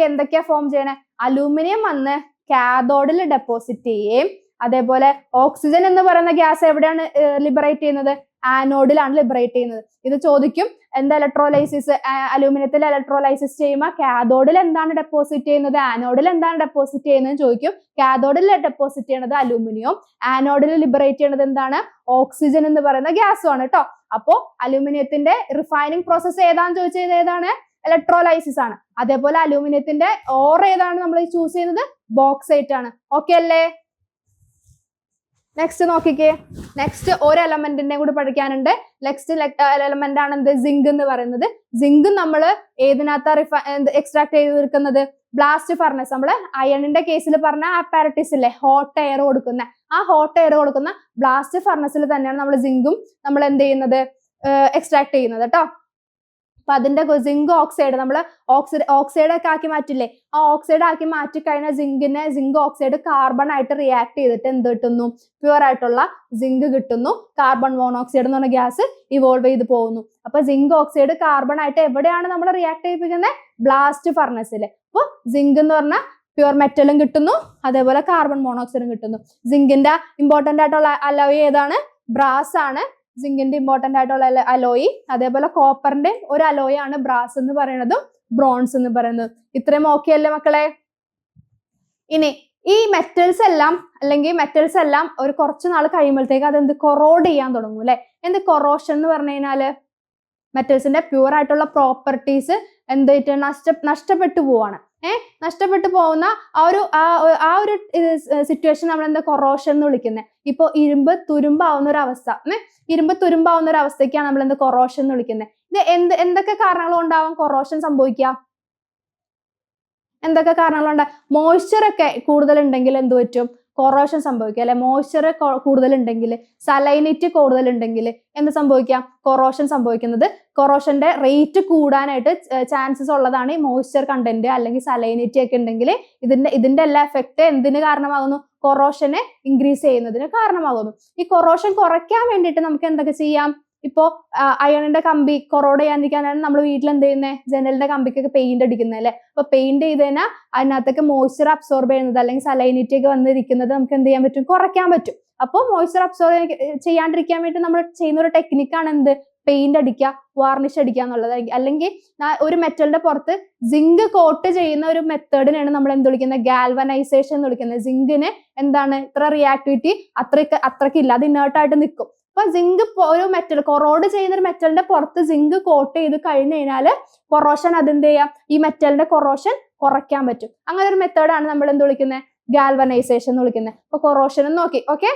എന്തൊക്കെയാ ഫോം ചെയ്യണേ? അലൂമിനിയം വന്ന് കാഥോഡിൽ ഡെപ്പോസിറ്റ് ചെയ്യുകയും അതേപോലെ ഓക്സിജൻ എന്ന് പറയുന്ന ഗ്യാസ് എവിടെയാണ് ലിബറേറ്റ് ചെയ്യുന്നത്? ആനോഡിലാണ് ലിബറേറ്റ് ചെയ്യുന്നത്. ഇത് ചോദിക്കും. എന്താ ഇലക്ട്രോലൈസിസ്? അലൂമിനിയത്തിൽ ഇലക്ട്രോലൈസിസ് ചെയ്യുമ്പോൾ കാഥോഡിൽ എന്താണ് ഡെപ്പോസിറ്റ് ചെയ്യുന്നത്, ആനോഡിൽ എന്താണ് ഡെപ്പോസിറ്റ് ചെയ്യുന്നത് ചോദിക്കും. കാഥോഡിൽ ഡെപ്പോസിറ്റ് ചെയ്യുന്നത് അലൂമിനിയം, ആനോഡിൽ ലിബറേറ്റ് ചെയ്യുന്നത് എന്താണ്? ഓക്സിജൻ എന്ന് പറയുന്ന ഗ്യാസും ആണ് കേട്ടോ. അപ്പോ അലൂമിനിയത്തിന്റെ റിഫൈനിങ് പ്രോസസ് ഏതാണെന്ന് ചോദിച്ചത് ഏതാണ്? ഇലക്ട്രോലൈസിസ് ആണ്. അതേപോലെ അലൂമിനിയത്തിന്റെ ഓർ ഏതാണ് നമ്മൾ ചൂസ് ചെയ്യുന്നത്? ബോക്സൈറ്റ് ആണ്. ഓക്കെ അല്ലേ? നെക്സ്റ്റ് നോക്കിക്കേ. നെക്സ്റ്റ് ഒരു എലമെന്റിനെ കൂടി പഠിക്കാനുണ്ട്. നെക്സ്റ്റ് എലമെന്റ് ആണ് എന്ത്? സിങ്ക് എന്ന് പറയുന്നത്. സിങ്ക് നമ്മൾ ഏതിനകത്താ എക്സ്ട്രാക്ട് ചെയ്തെടുക്കുന്നത്? ബ്ലാസ്റ്റ് ഫർണസ്, നമ്മൾ അയണിന്റെ കേസിൽ പറഞ്ഞ അപ്പാരറ്റീസ് ഇല്ലേ, ഹോട്ട് എയർ കൊടുക്കുന്ന, ആ ഹോട്ട് എയർ കൊടുക്കുന്ന ബ്ലാസ്റ്റ് ഫർണസിൽ തന്നെയാണ് നമ്മൾ സിങ്കും നമ്മൾ എന്ത് ചെയ്യുന്നത്, എക്സ്ട്രാക്ട് ചെയ്യുന്നത് കേട്ടോ. അപ്പൊ അതിന്റെ സിങ്ക് ഓക്സൈഡ് നമ്മൾ ഓക്സൈഡ് ഒക്കെ ആക്കി മാറ്റില്ലേ, ആ ഓക്സൈഡ് ആക്കി മാറ്റി കഴിഞ്ഞാൽ സിങ്ക് ഓക്സൈഡ് കാർബൺ ആയിട്ട് റിയാക്ട് ചെയ്തിട്ട് എന്ത് കിട്ടുന്നു, പ്യുവർ ആയിട്ടുള്ള സിങ്ക് കിട്ടുന്നു. കാർബൺ മോണോക്സൈഡ് എന്ന് പറഞ്ഞ ഗ്യാസ് ഇവോൾവ് ചെയ്ത് പോകുന്നു. അപ്പൊ സിങ്ക് ഓക്സൈഡ് കാർബൺ ആയിട്ട് എവിടെയാണ് നമ്മൾ റിയാക്ട് ചെയ്യിപ്പിക്കുന്നത്, ബ്ലാസ്റ്റ് ഫർണസിൽ. അപ്പോൾ സിങ്ക് എന്ന് പറഞ്ഞാൽ പ്യുവർ മെറ്റലും കിട്ടുന്നു, അതേപോലെ കാർബൺ മോണോക്സൈഡും കിട്ടുന്നു. സിങ്കിന്റെ ഇമ്പോർട്ടന്റ് ആയിട്ടുള്ള അലോയ് ഏതാണ്, ബ്രാസ് ആണ് സിങ്കിന്റെ ഇമ്പോർട്ടന്റ് ആയിട്ടുള്ള അലോയി. അതേപോലെ കോപ്പറിന്റെ ഒരു അലോയ് ആണ് ബ്രാസ് എന്ന് പറയുന്നതും ബ്രോൺസ് എന്ന് പറയുന്നത്. ഇത്രയും ഓക്കെ അല്ലേ മക്കളെ? ഇനി ഈ മെറ്റൽസ് എല്ലാം ഒരു കുറച്ച് നാൾ കഴിയുമ്പോഴത്തേക്ക് അതെന്ത് കൊറോഡ് ചെയ്യാൻ തുടങ്ങും അല്ലെ. എന്ത് കൊറോഷൻ എന്ന് പറഞ്ഞു കഴിഞ്ഞാല് മെറ്റൽസിന്റെ പ്യൂർ ആയിട്ടുള്ള പ്രോപ്പർട്ടീസ് എന്തായിട്ട് നഷ്ടപ്പെട്ടു പോവാണ്. നഷ്ടപ്പെട്ടു പോകുന്ന ആ ഒരു സിറ്റുവേഷൻ നമ്മൾ എന്താ കൊറോഷൻ എന്ന് വിളിക്കുന്നത്. ഇപ്പൊ ഇരുമ്പ് തുരുമ്പാവുന്ന ഒരു അവസ്ഥ, ഇരുമ്പ് തുരുമ്പാവുന്ന ഒരു അവസ്ഥയ്ക്കാണ് നമ്മൾ എന്ത് കൊറോഷൻ എന്ന് വിളിക്കുന്നത്. ഇത് എന്തൊക്കെ കാരണങ്ങൾ കൊണ്ടാവും കൊറോഷൻ സംഭവിക്കുക? എന്തൊക്കെ കാരണങ്ങളുണ്ട്? മോയ്സ്ചർ ഒക്കെ കൂടുതൽ ഉണ്ടെങ്കിൽ എന്ത് പറ്റും, കൊറോഷൻ സംഭവിക്കുക അല്ലെ. മോയ്സ്ചർ കൂടുതൽ ഉണ്ടെങ്കിൽ, സലൈനിറ്റി കൂടുതൽ ഉണ്ടെങ്കിൽ എന്ത് സംഭവിക്കാം, കൊറോഷൻ സംഭവിക്കുന്നത്. കൊറോഷന്റെ റേറ്റ് കൂടാനായിട്ട് ചാൻസസ് ഉള്ളതാണ് ഈ മോയ്സ്ചർ കണ്ടന്റ് അല്ലെങ്കിൽ സലൈനിറ്റി ഒക്കെ ഉണ്ടെങ്കിൽ ഇതിന്റെ എല്ലാ എഫക്ട് എന്തിന് കാരണമാകുന്നു, കൊറോഷനെ ഇൻക്രീസ് ചെയ്യുന്നതിന് കാരണമാകുന്നു. ഈ കൊറോഷൻ കുറയ്ക്കാൻ വേണ്ടിയിട്ട് നമുക്ക് എന്തൊക്കെ ചെയ്യാം? ഇപ്പോ അയണിന്റെ കമ്പി കൊറോഡ് ചെയ്യാതിരിക്കാനാണ് നമ്മൾ വീട്ടിൽ എന്ത് ചെയ്യുന്നത്, ജനലിന്റെ കമ്പിക്കൊക്കെ പെയിന്റ് അടിക്കുന്നത് അല്ലെ. അപ്പൊ പെയിന്റ് ചെയ്ത് കഴിഞ്ഞാൽ അതിനകത്തൊക്കെ മോയ്സ്ചർ അബ്സോർബ് ചെയ്യുന്നത് അല്ലെങ്കിൽ സലൈനിറ്റി ഒക്കെ വന്നിരിക്കുന്നത് നമുക്ക് എന്ത് ചെയ്യാൻ പറ്റും, കുറയ്ക്കാൻ പറ്റും. അപ്പോൾ മോയ്സ്ചർ അബ്സോർബ് ചെയ്യാണ്ടിരിക്കാൻ വേണ്ടി നമ്മൾ ചെയ്യുന്ന ഒരു ടെക്നിക്കാണ് എന്ത്, പെയിന്റ് അടിക്കുക, വാർണിഷ് അടിക്കുക എന്നുള്ളത്. അല്ലെങ്കിൽ ഒരു മെറ്റലിന്റെ പുറത്ത് സിങ്ക് കോട്ട് ചെയ്യുന്ന ഒരു മെത്തേഡിനാണ് നമ്മൾ എന്ത് വിളിക്കുന്നത്, ഗാൽവനൈസേഷൻ എന്ന് വിളിക്കുന്നത്. സിങ്കിന് എന്താണ് ഇത്ര റിയാക്ടിവിറ്റി അത്രയ്ക്ക് ഇല്ല, അത് ഇനേർട്ടായിട്ട് നിൽക്കും. അപ്പൊ സിങ്ക് ഒരു മെറ്റൽ കൊറോഡ് ചെയ്യുന്ന ഒരു മെറ്റലിന്റെ പുറത്ത് സിങ്ക് കോട്ട് ചെയ്ത് കഴിഞ്ഞു കഴിഞ്ഞാൽ കൊറോഷൻ അതെന്ത് ചെയ്യാം, ഈ മെറ്റലിന്റെ കൊറോഷൻ കുറയ്ക്കാൻ പറ്റും. അങ്ങനെ ഒരു മെത്തേഡാണ് നമ്മൾ എന്ത് വിളിക്കുന്നത്, ഗാൽവനൈസേഷൻ എന്ന് വിളിക്കുന്നത്. അപ്പൊ കൊറോഷൻ നോക്കി. ഓക്കെ,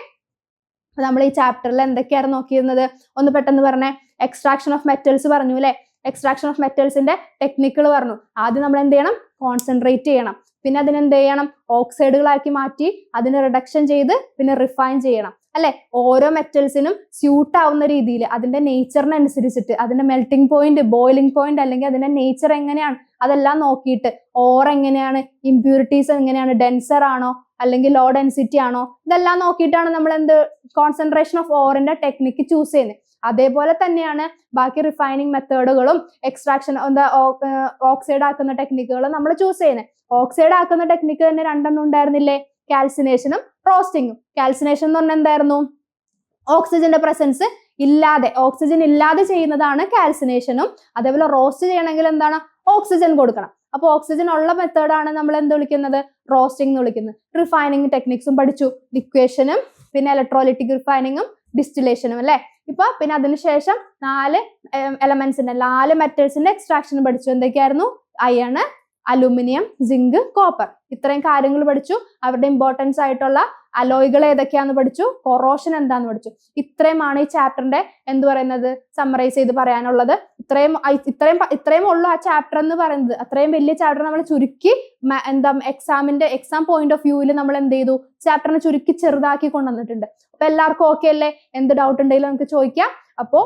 നമ്മൾ ഈ ചാപ്റ്ററിൽ എന്തൊക്കെയാണ് നോക്കിയിരുന്നത് ഒന്ന് പെട്ടെന്ന് പറഞ്ഞേ. എക്സ്ട്രാക്ഷൻ ഓഫ് മെറ്റൽസ് പറഞ്ഞു അല്ലെ. എക്സ്ട്രാക്ഷൻ ഓഫ് മെറ്റൽസിന്റെ ടെക്നിക്കുകൾ പറഞ്ഞു. ആദ്യം നമ്മൾ എന്ത് ചെയ്യണം, കോൺസെൻട്രേറ്റ് ചെയ്യണം. പിന്നെ അതിനെന്ത് ചെയ്യണം, ഓക്സൈഡുകളാക്കി മാറ്റി അതിനെ റിഡക്ഷൻ ചെയ്ത് പിന്നെ റിഫൈൻ ചെയ്യണം അല്ലെ. ഓരോ മെറ്റൽസിനും സ്യൂട്ട് ആവുന്ന രീതിയിൽ അതിന്റെ നേച്ചറിനനുസരിച്ചിട്ട് അതിന്റെ മെൽറ്റിംഗ് പോയിന്റ്, ബോയിലിംഗ് പോയിന്റ് അല്ലെങ്കിൽ അതിന്റെ നേച്ചർ എങ്ങനെയാണ് അതെല്ലാം നോക്കിയിട്ട്, ഓർ എങ്ങനെയാണ്, ഇംപ്യൂരിറ്റീസ് എങ്ങനെയാണ്, ഡെൻസർ ആണോ അല്ലെങ്കിൽ ലോ ഡെൻസിറ്റി ആണോ, ഇതെല്ലാം നോക്കിയിട്ടാണ് നമ്മൾ എന്ത് കോൺസെൻട്രേഷൻ ഓഫ് ഓറിന്റെ ടെക്നിക്ക് ചൂസ് ചെയ്യുന്നത്. അതേപോലെ തന്നെയാണ് ബാക്കി റിഫൈനിങ് മെത്തേഡുകളും എക്സ്ട്രാക്ഷൻ ഓക്സൈഡ് ആക്കുന്ന ടെക്നിക്കുകളും നമ്മൾ ചൂസ് ചെയ്യുന്നത്. ഓക്സൈഡ് ആക്കുന്ന ടെക്നിക്ക് തന്നെ രണ്ടെണ്ണം ഉണ്ടായിരുന്നില്ലേ, കാൽസിനേഷനും റോസ്റ്റിങ്ങും. കാൽസിനേഷൻ എന്ന് പറഞ്ഞാൽ എന്തായിരുന്നു, ഓക്സിജന്റെ പ്രസൻസ് ഇല്ലാതെ, ഓക്സിജൻ ഇല്ലാതെ ചെയ്യുന്നതാണ് കാൽസിനേഷനും. അതേപോലെ റോസ്റ്റ് ചെയ്യണമെങ്കിൽ എന്താണ്, ഓക്സിജൻ കൊടുക്കണം. അപ്പൊ ഓക്സിജൻ ഉള്ള മെത്തേഡാണ് നമ്മൾ എന്ത് വിളിക്കുന്നത്, റോസ്റ്റിംഗ് എന്ന് വിളിക്കുന്നത്. റിഫൈനിങ് ടെക്നിക്സും പഠിച്ചു, ലിക്വേഷനും പിന്നെ ഇലക്ട്രോലിറ്റിക് റിഫൈനിങ്ങും ഡിസ്റ്റിലേഷനും അല്ലെ. ഇപ്പൊ പിന്നെ അതിനുശേഷം 4 എലമെന്റ്സിന്റെ 4 മെറ്റൽസിന്റെ എക്സ്ട്രാക്ഷൻ പഠിച്ചു. എന്തൊക്കെയായിരുന്നു, അയണ്, അലുമിനിയം, സിങ്ക്, കോപ്പർ. ഇത്രയും കാര്യങ്ങൾ പഠിച്ചു. അവരുടെ ഇമ്പോർട്ടൻസ് ആയിട്ടുള്ള അലോയ്കൾ ഏതൊക്കെയാന്ന് പഠിച്ചു, കൊറോഷൻ എന്താന്ന് പഠിച്ചു. ഇത്രയുമാണ് ഈ ചാപ്റ്ററിന്റെ എന്ത് പറയുന്നത്, സമ്മറൈസ് ചെയ്ത് പറയാനുള്ളത്. ഇത്രയും ഉള്ളൂ ആ ചാപ്റ്റർ എന്ന് പറയുന്നത്. അത്രയും വലിയ ചാപ്റ്റർ നമ്മൾ ചുരുക്കി എക്സാം പോയിന്റ് ഓഫ് വ്യൂവിൽ നമ്മൾ എന്ത് ചെയ്തു, ചാപ്റ്ററിനെ ചുരുക്കി ചെറുതാക്കി കൊണ്ടുവന്നിട്ടുണ്ട്. അപ്പൊ എല്ലാവർക്കും ഓക്കെ അല്ലേ? എന്ത് ഡൗട്ട് ഉണ്ടെങ്കിലും നമുക്ക് ചോദിക്കാം. അപ്പോ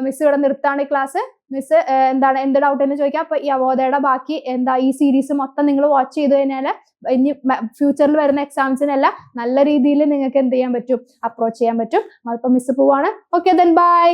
മിസ് ഇവിടെ നിർത്താണ് ഈ ക്ലാസ്. മിസ് എന്ത് ഡൗട്ട് എന്ന് ചോദിക്കാം. അപ്പൊ ഈ അവോധയുടെ ബാക്കി ഈ സീരീസ് മൊത്തം നിങ്ങൾ വാച്ച് ചെയ്ത് കഴിഞ്ഞാൽ ഇനി ഫ്യൂച്ചറിൽ വരുന്ന എക്സാംസിനെല്ലാം നല്ല രീതിയിൽ നിങ്ങൾക്ക് എന്ത് ചെയ്യാൻ പറ്റും, അപ്രോച്ച് ചെയ്യാൻ പറ്റും. അപ്പൊ മിസ് പോവാണ്. Okay, then bye.